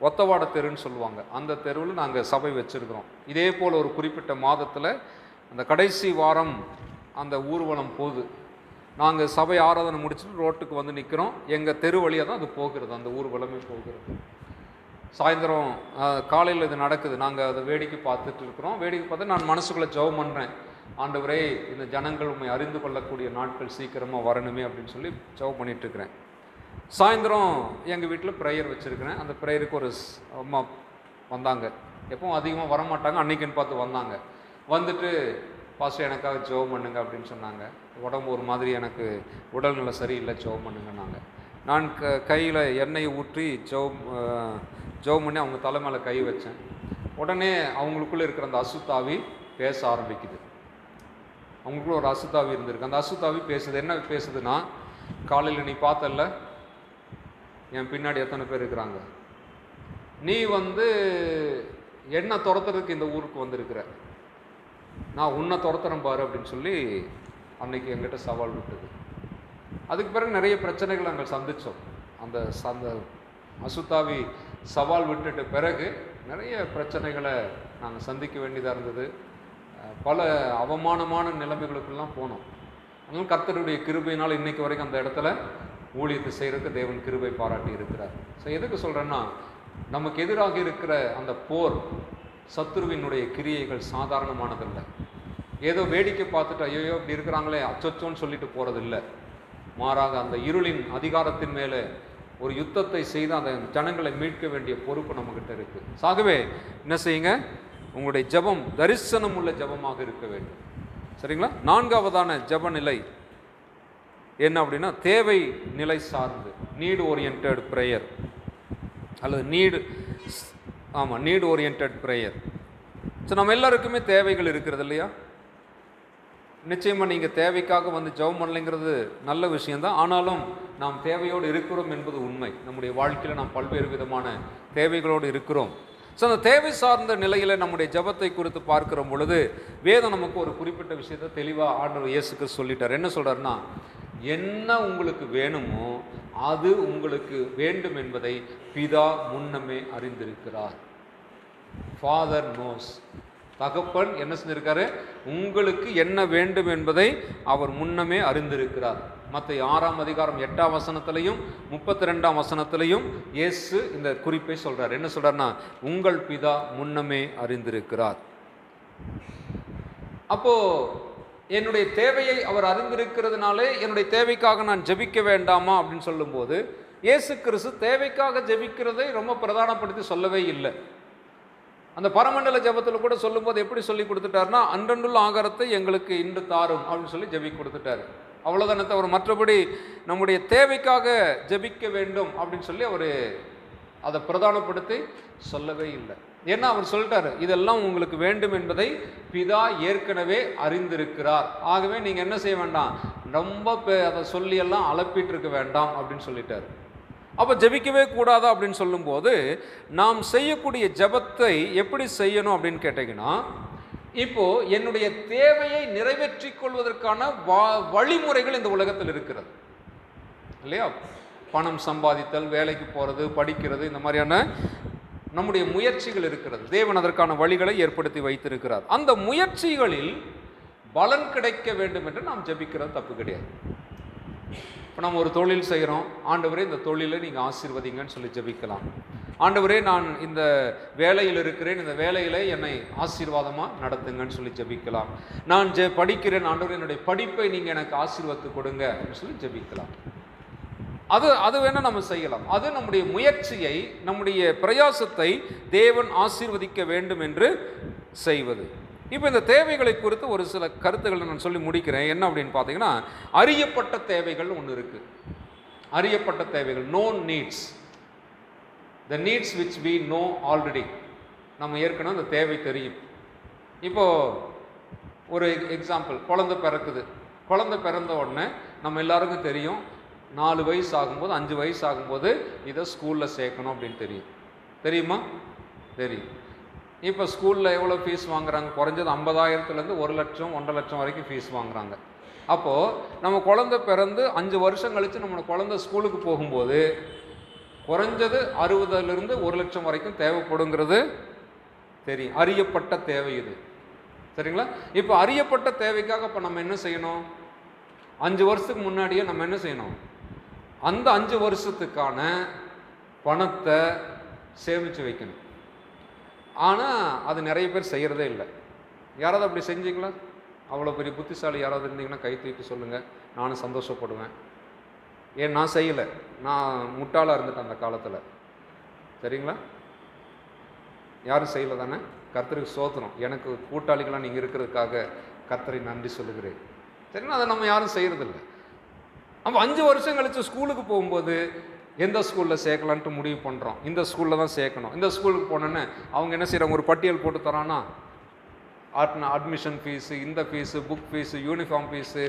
ஒத்தவாட தெருன்னு சொல்லுவாங்க, அந்த தெருவில் நாங்கள் சபை வச்சுருக்கிறோம். இதே போல் ஒரு குறிப்பிட்ட மாதத்தில் அந்த கடைசி வாரம் அந்த ஊர்வலம் போகுது. நாங்கள் சபை ஆராதனை முடிச்சுட்டு ரோட்டுக்கு வந்து நிற்கிறோம். எங்கள் தெரு வழியாக தான் அது போகிறது, அந்த ஊர்வலமே போகிறது. சாயந்தரம் காலையில் இது நடக்குது, நாங்கள் அதை வேடிக்கை பார்த்துட்டு இருக்கிறோம். வேடிக்கை பார்த்து நான் மனசுக்குள்ளே ஜெபம் பண்ணுறேன், ஆண்டவரே இந்த ஜனங்கள் உண்மை அறிந்து கொள்ளக்கூடிய நாட்கள் சீக்கிரமாக வரணுமே அப்படின்னு சொல்லி ஜெபம் பண்ணிகிட்ருக்கிறேன். சாயந்தரம் எங்கள் வீட்டில் ப்ரேயர் வச்சுருக்கிறேன். அந்த ப்ரேயருக்கு ஒரு அம்மா வந்தாங்க, எப்பவும் அதிகமாக வரமாட்டாங்க, அன்னைக்குன்னு பார்த்து வந்தாங்க. வந்துட்டு பாஸ்டர் எனக்காக ஜெபம் பண்ணுங்க அப்படின்னு சொன்னாங்க. உடம்பு ஒரு மாதிரி, எனக்கு உடல்நிலை சரியில்லை, ஜெபம் பண்ணுங்கன்னாங்க. நான் கையில் எண்ணெயை ஊற்றி ஜெபம் பண்ணி அவங்க தலை மேலே கை வச்சேன். உடனே அவங்களுக்குள்ளே இருக்கிற அந்த அசுத்தாவி பேச ஆரம்பிக்குது. அவங்களுக்குள்ள ஒரு அசுத்தாவி இருந்திருக்கு. அந்த அசுத்தாவி பேசுது. என்ன பேசுதுன்னா, காலையில் நீ பார்த்தல்ல என் பின்னாடி எத்தனை பேர் இருக்கிறாங்க, நீ என்ன துரத்துறதுக்கு இந்த ஊருக்கு வந்திருக்கிற, நான் உன்னை துரத்துறேன் பாரு அப்படின்னு சொல்லி அன்னைக்கு என்கிட்ட சவால் விட்டது. அதுக்கு பிறகு நிறைய பிரச்சனைகள் நாங்கள் சந்தித்தோம். அந்த அசுத்தாவி சவால் விட்டுட்ட பிறகு நிறைய பிரச்சனைகளை நாங்கள் சந்திக்க வேண்டியதாக இருந்தது. பல அவமானமான நிலைமைகளுக்கெல்லாம் போனோம். அதனால கர்த்தருடைய கிருபையினால் இன்னைக்கு வரைக்கும் அந்த இடத்துல ஊழியத்தை செய்கிறதுக்கு தேவன் கிருபை பாராட்டி இருக்கிறார். ஸோ எதுக்கு சொல்கிறேன்னா, நமக்கு எதிராக இருக்கிற அந்த போர், சத்துருவினுடைய கிரியைகள் சாதாரணமானதில்லை. ஏதோ வேடிக்கை பார்த்துட்டு ஐயோ இப்படி இருக்கிறாங்களே அச்சோன்னு சொல்லிட்டு போகிறதில்லை. மாறாக அந்த இருளின் அதிகாரத்தின் மேலே ஒரு யுத்தத்தை செய்து அந்த ஜனங்களை மீட்க வேண்டிய பொறுப்பு நம்மகிட்ட இருக்குது. ஆகவே என்ன செய்யுங்க, உங்களுடைய ஜெபம் தரிசனம் உள்ள ஜெபமாக இருக்க வேண்டும். சரிங்களா? 4வதான ஜெப நிலை என்ன அப்படின்னா, தேவை நிலை சார்ந்து, நீட் ஓரியன்ட் ப்ரேயர் அல்லது நீட் ஓரியன்ட் ப்ரேயர். ஸோ நம்ம எல்லாருக்குமே தேவைகள் இருக்கிறது இல்லையா? நிச்சயமாக நீங்கள் தேவைக்காக ஜெபம் பண்ணலைங்கிறது நல்ல விஷயந்தான். ஆனாலும் நாம் தேவையோடு இருக்கிறோம் என்பது உண்மை. நம்முடைய வாழ்க்கையில் நாம் பல்வேறு விதமான தேவைகளோடு இருக்கிறோம். ஸோ அந்த தேவை சார்ந்த நிலையில் நம்முடைய ஜெபத்தை குறித்து பார்க்கிற பொழுது வேதம் நமக்கு ஒரு குறிப்பிட்ட விஷயத்தை தெளிவாக ஆண்டவர் இயேசுக்கு சொல்லிட்டார். என்ன சொல்கிறாருன்னா, என்ன உங்களுக்கு வேணுமோ அது உங்களுக்கு வேண்டும் என்பதை பிதா முன்னமே அறிந்திருக்கிறார். Father knows. தகப்பன் என்ன செஞ்சிருக்காரு, உங்களுக்கு என்ன வேண்டும் என்பதை அவர் முன்னமே அறிந்திருக்கிறார். மத்தேயு 6ஆம் அதிகாரம் 8ஆம் வசனத்திலையும் 32ஆம் வசனத்திலையும் இயேசு இந்த குறிப்பை சொல்றார். என்ன சொல்றாருன்னா, உங்கள் பிதா முன்னமே அறிந்திருக்கிறார். அப்போ என்னுடைய தேவையை அவர் அறிந்திருக்கிறதுனாலே என்னுடைய தேவைக்காக நான் ஜெபிக்க வேண்டாமா அப்படின்னு சொல்லும்போது, இயேசு கிறிஸ்து தேவைக்காக ஜெபிக்கிறதை ரொம்ப பிரதானப்படுத்தி சொல்லவே இல்லை. அந்த பரமண்டல ஜெபத்தில் கூட சொல்லும்போது எப்படி சொல்லி கொடுத்துட்டாருன்னா, அன்றன்றுள்ள ஆகாரத்தை எங்களுக்கு இன்று தாரும் அப்படின்னு சொல்லி ஜெபி கொடுத்துட்டாரு. அவ்வளோதானே தவிர மற்றபடி நம்முடைய தேவைக்காக ஜெபிக்க வேண்டும் அப்படின்னு சொல்லி அவர் அதை பிரதானப்படுத்தி சொல்லவே இல்லை. ஏன்னா அவர் சொல்லிட்டாரு, இதெல்லாம் உங்களுக்கு வேண்டும் என்பதை பிதா ஏற்கனவே அறிந்திருக்கிறார். ஆகவே நீங்கள் என்ன செய்ய வேண்டாம், ரொம்ப அதை சொல்லியெல்லாம் அலப்பிட்டு இருக்க வேண்டாம் அப்படின்னு சொல்லிட்டாரு. அப்போ ஜெபிக்கவே கூடாதா அப்படின்னு சொல்லும்போது, நாம் செய்யக்கூடிய ஜெபத்தை எப்படி செய்யணும் அப்படின்னு கேட்டிங்கன்னா, இப்போது என்னுடைய தேவையை நிறைவேற்றி கொள்வதற்கான வழிமுறைகள் இந்த உலகத்தில் இருக்கிறது இல்லையா? பணம் சம்பாதித்தல், வேலைக்கு போகிறது, படிக்கிறது, இந்த மாதிரியான நம்முடைய முயற்சிகள் இருக்கிறது. தேவன் அதற்கான வழிகளை ஏற்படுத்தி வைத்திருக்கிறார். அந்த முயற்சிகளில் பலன் கிடைக்க வேண்டும் என்று நாம் ஜெபிக்கிறது தப்பு கிடையாது. இப்போ நம்ம ஒரு தொழில் செய்கிறோம், ஆண்டவரே இந்த தொழிலை நீங்கள் ஆசீர்வதிங்கன்னு சொல்லி ஜெபிக்கலாம். ஆண்டவரே நான் இந்த வேலையில் இருக்கிறேன், இந்த வேலையில் என்னை ஆசீர்வாதமாக நடத்துங்கன்னு சொல்லி ஜெபிக்கலாம். நான் படிக்கிறேன், ஆண்டவரே என்னுடைய படிப்பை நீங்கள் எனக்கு ஆசீர்வாதத்து கொடுங்க அப்படின்னு சொல்லி ஜெபிக்கலாம். அது வேணால் நம்ம செய்யலாம். அது நம்முடைய முயற்சியை, நம்முடைய பிரயாசத்தை தேவன் ஆசீர்வதிக்க வேண்டும் என்று செய்வது. இப்போ இந்த தேவைகளை குறித்து ஒரு சில கருத்துக்களை நான் சொல்லி முடிக்கிறேன். என்ன அப்படின்னு பார்த்தீங்கன்னா, அறியப்பட்ட தேவைகள் ஒன்று இருக்குது. அறியப்பட்ட தேவைகள், known needs, the needs which we know already. நம்ம ஏற்கனவே அந்த தேவை தெரியும். இப்போது ஒரு எக்ஸாம்பிள், குழந்தை பிறக்குது. குழந்தை பிறந்த உடனே நம்ம எல்லாருக்கும் தெரியும், 4 வயசு ஆகும்போது 5 வயசு ஆகும்போது இதை ஸ்கூலில் சேர்க்கணும் அப்படின்னு தெரியும். தெரியுமா? தெரியும். இப்போ ஸ்கூலில் எவ்வளோ ஃபீஸ் வாங்குறாங்க? குறைஞ்சது 50,000லேருந்து 1 லட்சம் 1.5 லட்சம் வரைக்கும் ஃபீஸ் வாங்குறாங்க. அப்போது நம்ம குழந்தை பிறந்து 5 வருஷம் கழித்து நம்ம குழந்தை ஸ்கூலுக்கு போகும்போது குறைஞ்சது 60,000லேருந்து 1 லட்சம் வரைக்கும் தேவைப்படுங்கிறது தெரியும். அறியப்பட்ட தேவை இது. சரிங்களா? இப்போ அறியப்பட்ட தேவைக்காக இப்போ நம்ம என்ன செய்யணும்? 5 வருஷத்துக்கு முன்னாடியே நம்ம என்ன செய்யணும்? அந்த 5 வருஷத்துக்கான பணத்தை சேமித்து வைக்கணும். ஆனால் அது நிறைய பேர் செய்கிறதே இல்லை. யாராவது அப்படி செஞ்சீங்களா? அவ்வளோ பெரிய புத்திசாலி யாராவது இருந்தீங்கன்னா கை தூக்கி சொல்லுங்கள், நானும் சந்தோஷப்படுவேன். ஏன் நான் செய்யலை, நான் முட்டாளாக இருந்துட்டேன் அந்த காலத்தில். சரிங்களா? யாரும் செய்யலை தானே? கர்த்தருக்கு ஸ்தோத்திரம். எனக்கு கூட்டாளிகளாக நீங்கள் இருக்கிறதுக்காக கர்த்தரை நன்றி சொல்லுகிறேன். சரிங்களா? அதை நம்ம யாரும் செய்கிறதில்ல. அப்போ 5 வருஷம் கழித்து ஸ்கூலுக்கு போகும்போது எந்த ஸ்கூலில் சேர்க்கலான்ட்டு முடிவு பண்ணுறோம். இந்த ஸ்கூலில் தான் சேர்க்கணும். இந்த ஸ்கூலுக்கு போனோன்னே அவங்க என்ன செய்கிறாங்க? ஒரு பட்டியல் போட்டு தரானா, அட்மிஷன் ஃபீஸு, இந்த fees, book fees, uniform fees,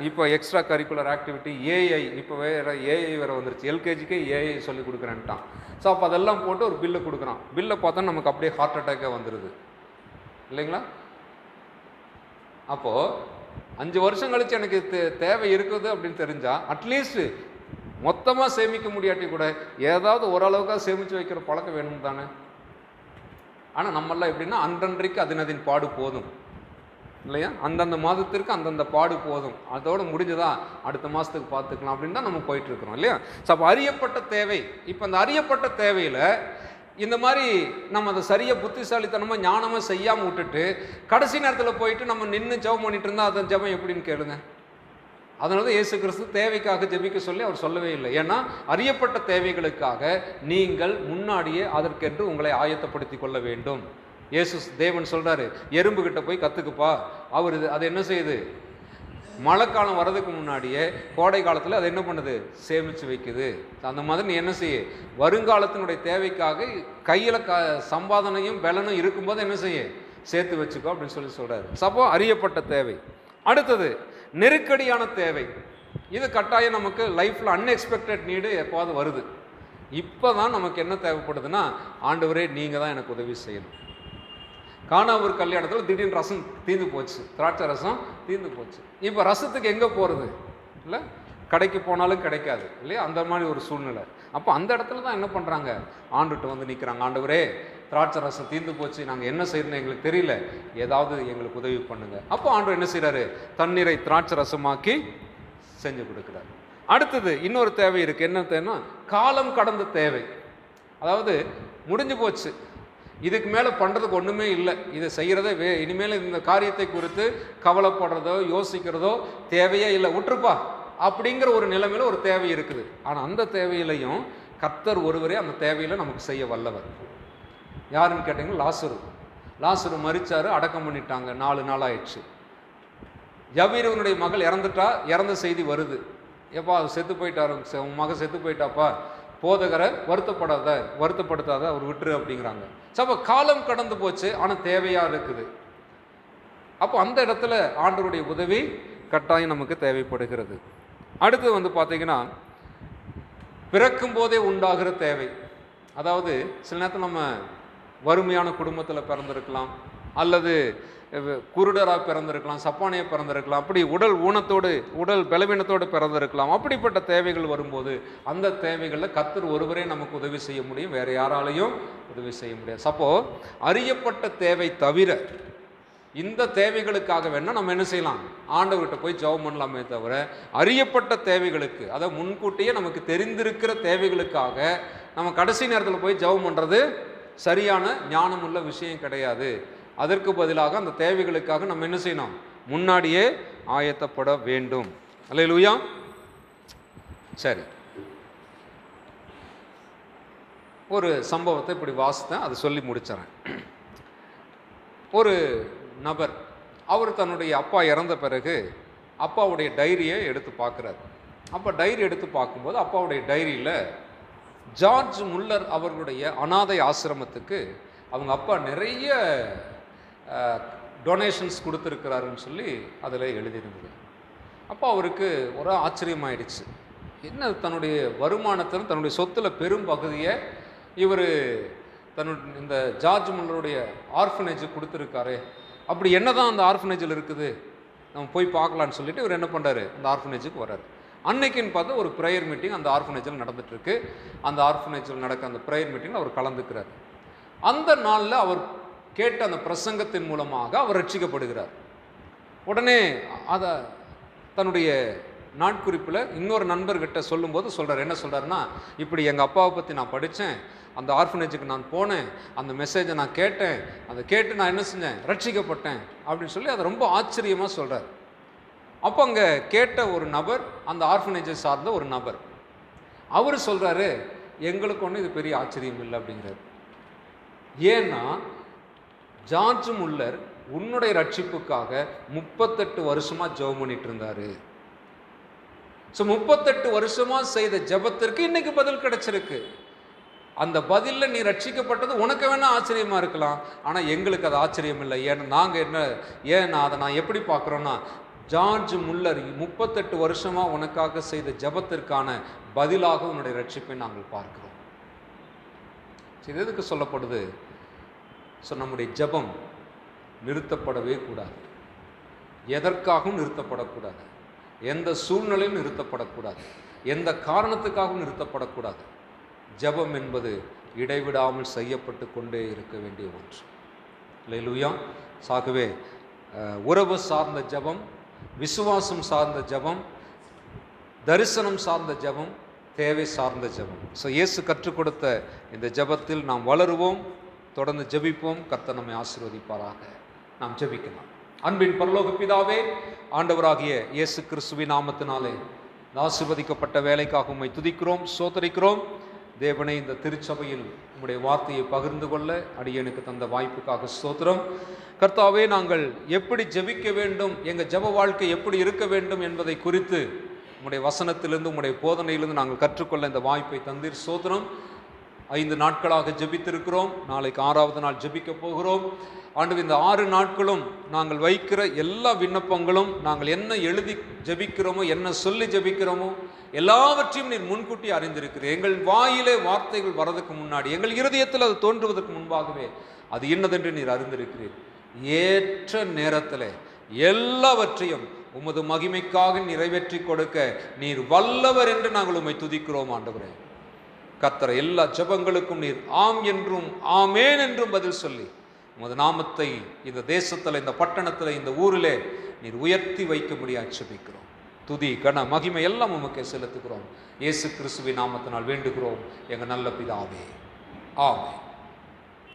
இப்போ எக்ஸ்ட்ரா கரிக்குலர் ஆக்டிவிட்டி, ஏஐ, இப்போ வேறு ஏஐ வேறு வந்துருச்சு. எல்கேஜிக்கே ஏஐ சொல்லி கொடுக்குறேன்ட்டான். ஸோ அப்போ அதெல்லாம் போட்டு ஒரு பில்லை கொடுக்குறான். பில்லை பார்த்தா நமக்கு அப்படியே ஹார்ட் அட்டாக்கே வந்துடுது இல்லைங்களா? அப்போது 5 வருஷம் கழித்து எனக்கு தேவை இருக்குது அப்படின்னு தெரிஞ்சால் அட்லீஸ்ட் மொத்தமாக சேமிக்க முடியாட்டி கூட ஏதாவது ஓரளவுக்காக சேமித்து வைக்கிற பழக்கம் வேணும் தானே? ஆனால் நம்மளாம் எப்படின்னா அன்றன்றைக்கு அதனதின் பாடு போதும் இல்லையா? அந்தந்த மாதத்திற்கு அந்தந்த பாடு போதும், அதோடு முடிஞ்சதா அடுத்த மாதத்துக்கு பார்த்துக்கலாம் அப்படின்னு தான் நம்ம போயிட்டுருக்குறோம் இல்லையா? ஸோ அப்போ அறியப்பட்ட தேவை. இப்போ அந்த அறியப்பட்ட தேவையில் இந்த மாதிரி நம்ம அதை சரியாக புத்திசாலித்தனமாக ஞானமாக செய்யாமல் விட்டுட்டு கடைசி நேரத்தில் போயிட்டு நம்ம நின்று ஜெபம் பண்ணிட்டு இருந்தால் அந்த ஜெபம் எப்படின்னு கேளுங்க. அதனால தான் இயேசு கிறிஸ்து தேவைக்காக ஜெபிக்க சொல்லி அவர் சொல்லவே இல்லை. ஏன்னா அறியப்பட்ட தேவைகளுக்காக நீங்கள் முன்னாடியே அதற்கென்று உங்களை ஆயத்தப்படுத்தி கொள்ள வேண்டும். இயேசு தேவன் சொல்கிறாரு, எறும்புக்கிட்ட போய் கற்றுக்குப்பா. அவர் அது என்ன செய்யுது? மழைக்காலம் வர்றதுக்கு முன்னாடியே கோடை காலத்தில் அது என்ன பண்ணுது? சேமித்து வைக்குது. அந்த மாதிரி நீ என்ன செய்ய? வருங்காலத்தினுடைய தேவைக்காக கையில் சம்பாதனையும் பலனும் இருக்கும்போது என்ன செய்ய? சேர்த்து வச்சுக்கோ அப்படின்னு சொல்கிறாரு. சப்போ அறியப்பட்ட தேவை. அடுத்தது நெருக்கடியான தேவை. இது கட்டாயம் நமக்கு லைஃப்பில் அன்எக்ஸ்பெக்டட் நீடு எப்போது வருது. இப்போ தான் நமக்கு என்ன தேவைப்படுதுன்னா, ஆண்டவரே நீங்கள் தான் எனக்கு உதவி செய்யணும். காணாவூர் கல்யாணத்தில் திடீர்னு ரசம் தீர்ந்து போச்சு, திராட்சை ரசம் தீர்ந்து போச்சு. இப்போ ரசத்துக்கு எங்கே போகிறது? இல்லை, கடைக்கு போனாலும் கிடைக்காது இல்லையா? அந்த மாதிரி ஒரு சூழ்நிலை. அப்போ அந்த இடத்துல தான் என்ன பண்ணுறாங்க? ஆண்டுகிட்ட வந்து நிற்கிறாங்க. ஆண்டவரே, திராட்சை ரசம் தீர்ந்து போச்சு, நாங்கள் என்ன செய்யணும்னு எங்களுக்கு தெரியல, ஏதாவது எங்களுக்கு உதவி பண்ணுங்க. அப்போ ஆண்டவர் என்ன செய்கிறாரு? தண்ணீரை திராட்சை ரசமாக்கி செஞ்சு கொடுக்குறாரு. அடுத்தது இன்னொரு தேவை இருக்குது. என்ன தேவைன்னா, காலம் கடந்த தேவை. அதாவது முடிஞ்சு போச்சு, இதுக்கு மேலே பண்ணுறதுக்கு ஒன்றுமே இல்லை, இதை செய்கிறதே இனிமேல் இந்த காரியத்தை குறித்து கவலைப்படுறதோ யோசிக்கிறதோ தேவையே இல்லை, விட்டுருப்பா அப்படிங்கிற ஒரு நிலைமையில் ஒரு தேவை இருக்குது. ஆனால் அந்த தேவையிலையும் கர்த்தர் ஒருவரே அந்த தேவையில் நமக்கு செய்ய வல்லவர். யாருன்னு கேட்டிங்கன்னா லாசரு. லாசரு மரிச்சாரு, அடக்கம் பண்ணிட்டாங்க, 4 நாள் ஆயிடுச்சு. யவீரனுடைய மகள் இறந்துட்டா, இறந்த செய்தி வருது. எப்பா செத்து போயிட்டாரு, உன் மகன் செத்து போயிட்டாப்பா, போதகரை வருத்தப்படுத்தாத, அவர் விட்டுரு அப்படிங்கிறாங்க. அப்போ காலம் கடந்து போச்சு, ஆனால் தேவையாக இருக்குது. அப்போ அந்த இடத்துல ஆண்டவருடைய உதவி கட்டாயம் நமக்கு தேவைப்படுகிறது. அடுத்து வந்து பார்த்தீங்கன்னா, பிறக்கும் போதே உண்டாகிற தேவை. அதாவது சில நேரத்தில் நம்ம வறுமையான குடும்பத்தில் பிறந்திருக்கலாம், அல்லது குருடராக பிறந்திருக்கலாம், சப்பானியாக பிறந்திருக்கலாம், அப்படி உடல் ஊனத்தோடு உடல் பலவீனத்தோடு பிறந்திருக்கலாம். அப்படிப்பட்ட தேவைகள் வரும்போது அந்த தேவைகளில் கர்த்தர் ஒருவரே நமக்கு உதவி செய்ய முடியும், வேறு யாராலையும் உதவி செய்ய முடியாது. அப்போ அறியப்பட்ட தேவை தவிர இந்த தேவைகளுக்காக வேணால் நம்ம என்ன செய்யலாம்? ஆண்டவர்கிட்ட போய் ஜெபம் பண்ணலாமே தவிர அறியப்பட்ட தேவைகளுக்கு, அதாவது முன்கூட்டியே நமக்கு தெரிந்திருக்கிற தேவைகளுக்காக நம்ம கடைசி நேரத்தில் போய் ஜெபம் பண்ணுறது சரியான ஞானமுள்ள விஷயம் கிடையாது. அதற்கு பதிலாக அந்த தேவைகளுக்காக நம்ம என்ன செய்யணும்? முன்னாடியே ஆயத்தப்பட வேண்டும். அல்லேலூயா. சரி, ஒரு சம்பவத்தை இப்படி வாசித்தேன், அதை சொல்லி முடிச்சிடறேன். ஒரு நபர். அவர் தன்னுடைய அப்பா இறந்த பிறகு அப்பாவுடைய டைரியை எடுத்து பார்க்குறாரு. அப்போ டைரி எடுத்து பார்க்கும்போது அப்பாவுடைய டைரியில் ஜார்ஜ் முல்லர் அவர்களுடைய அனாதை ஆசிரமத்துக்கு அவங்க அப்பா நிறைய டொனேஷன்ஸ் கொடுத்துருக்கிறாருன்னு சொல்லி அதில் எழுதியிருந்தது. அப்போ அவருக்கு ஒரு ஆச்சரியமாயிடுச்சு. என்ன, தன்னுடைய வருமானத்தில் தன்னுடைய சொத்தில் பெரும் பகுதியை இவர் இந்த ஜார்ஜ் முல்லருடைய ஆர்ஃபனேஜுக்கு கொடுத்துருக்காரு. அப்படி என்ன தான் அந்த ஆர்ஃபனேஜில் இருக்குது, நம்ம போய் பார்க்கலான்னு சொல்லிட்டு இவர் என்ன பண்ணுறாரு, அந்த ஆர்ஃபனேஜுக்கு வர்றாரு. அன்னைக்குன்னு பார்த்தா ஒரு ப்ரேயர் மீட்டிங் அந்த ஆர்ஃபனேஜில் நடந்துகிட்ருக்கு. அந்த ஆர்ஃபனேஜில் நடக்க அந்த ப்ரேயர் மீட்டிங்கில் அவர் கலந்துக்கிறார். அந்த நாளில் அவர் கேட்ட அந்த பிரசங்கத்தின் மூலமாக அவர் ரட்சிக்கப்படுகிறார். உடனே அதை தன்னுடைய நாட்குறிப்பில் இன்னொரு நண்பர்கிட்ட சொல்லும்போது சொல்கிறார். என்ன சொல்கிறாருன்னா, இப்படி எங்கள் அப்பாவை பற்றி நான் படித்தேன், அந்த ஆர்ஃபனேஜுக்கு நான் போனேன், அந்த மெசேஜை நான் கேட்டேன், அதை கேட்டு நான் என்ன செஞ்சேன், ரட்சிக்கப்பட்டேன் அப்படின்னு சொல்லி அதை ரொம்ப ஆச்சரியமாக சொல்கிறார். அப்போ அங்கே கேட்ட ஒரு நபர் அந்த ஆர்ஃபனேஜை சார்ந்த ஒரு நபர். அவர் சொல்கிறாரு, எங்களுக்கு ஒன்றும் இது பெரிய ஆச்சரியம் இல்லை அப்படிங்கிறார். ஏன்னா ஜார்ஜ் முல்லர் உன்னுடைய ரட்சிப்புக்காக 38 வருஷமாக ஜெபம் பண்ணிட்டு இருந்தார். ஸோ 38 வருஷமாக செய்த ஜெபத்திற்கு இன்னைக்கு பதில் கிடைச்சிருக்கு. அந்த பதிலில் நீ ரட்சிக்கப்பட்டது உனக்கு வேணா ஆச்சரியமாக இருக்கலாம், ஆனால் எங்களுக்கு அது ஆச்சரியம் இல்லை. ஏன்னா நாங்கள் அதை நான் எப்படி பார்க்குறோன்னா, ஜார்ஜ் முல்லர் 38 வருஷமாக உனக்காக செய்த ஜெபத்திற்கான பதிலாக உன்னுடைய ரட்சிப்பை நாங்கள் பார்க்கிறோம். இது எதுக்கு சொல்லப்படுது? ஸோ நம்முடைய ஜெபம் நிறுத்தப்படவே கூடாது, எதற்காகவும் நிறுத்தப்படக்கூடாது, எந்த சூழ்நிலையும் நிறுத்தப்படக்கூடாது, எந்த காரணத்துக்காகவும் நிறுத்தப்படக்கூடாது. ஜெபம் என்பது இடைவிடாமல் செய்யப்பட்டு கொண்டே இருக்க வேண்டிய ஒன்று. அல்லேலூயா. ஆகவே உறவு சார்ந்த ஜெபம், விசுவாசம் சார்ந்த ஜெபம், தரிசனம் சார்ந்த ஜெபம், தேவை சார்ந்த ஜெபம். ஸோ இயேசு கற்றுக் கொடுத்த இந்த ஜெபத்தில் நாம் வளருவோம், தொடர்ந்து ஜெபிப்போம். கர்த்தர் நம்மை ஆசீர்வதிப்பாராக. நாம் ஜெபிக்கலாம். அன்பின் பரலோக பிதாவே, ஆண்டவராகிய இயேசு கிறிஸ்துவின் நாமத்தினாலே ஆசீர்வதிக்கப்பட்ட வேலைக்காக உம்மை துதிக்கிறோம், ஸ்தோத்திரிக்கிறோம். தேவனை, இந்த திருச்சபையில் உம்முடைய வார்த்தையை பகிர்ந்து கொள்ள அடியேனுக்கு தந்த வாய்ப்புக்காக ஸ்தோத்திரம். கர்த்தாவே, நாங்கள் எப்படி ஜெபிக்க வேண்டும், எங்கள் ஜெப வாழ்க்கை எப்படி இருக்க வேண்டும் என்பதை குறித்து உம்முடைய வசனத்திலிருந்து உம்முடைய போதனையிலிருந்து நாங்கள் கற்றுக்கொள்ள இந்த வாய்ப்பை தந்தீர். ஸ்தோத்திரம். 5 நாட்களாக ஜெபித்திருக்கிறோம், நாளைக்கு 6வது நாள் ஜெபிக்க போகிறோம். ஆண்டு இந்த 6 நாட்களும் நாங்கள் வைக்கிற எல்லா விண்ணப்பங்களும், நாங்கள் என்ன எழுதி ஜெபிக்கிறோமோ, என்ன சொல்லி ஜெபிக்கிறோமோ, எல்லாவற்றையும் நீர் முன்கூட்டி அறிந்திருக்கிறீர். எங்கள் வாயிலே வார்த்தைகள் வரதுக்கு முன்னாடி, எங்கள் இருதயத்தில் அது தோன்றுவதற்கு முன்பாகவே அது இன்னதென்று நீர் அறிந்திருக்கிறீர். ஏற்ற நேரத்தில் எல்லாவற்றையும் உமது மகிமைக்காக நிறைவேற்றி கொடுக்க நீர் வல்லவர் என்று நாங்கள் உம்மை துதிக்கிறோம். ஆண்டவரே, கர்த்தர் எல்லா ஜெபங்களுக்கும் நீர் ஆம் என்றும் ஆமேன் என்றும் பதில் சொல்லி உமது நாமத்தை இந்த தேசத்தில், இந்த பட்டணத்தில், இந்த ஊரிலே நீர் உயர்த்தி வைக்க முடியாது ஜெபிக்கிறோம். துதி கன மகிமை எல்லாம் உமக்கே செலுத்துகிறோம். இயேசு கிறிஸ்துவின் நாமத்தினால் வேண்டுகிறோம் எங்கள் நல்ல பிதாவே, ஆமென்.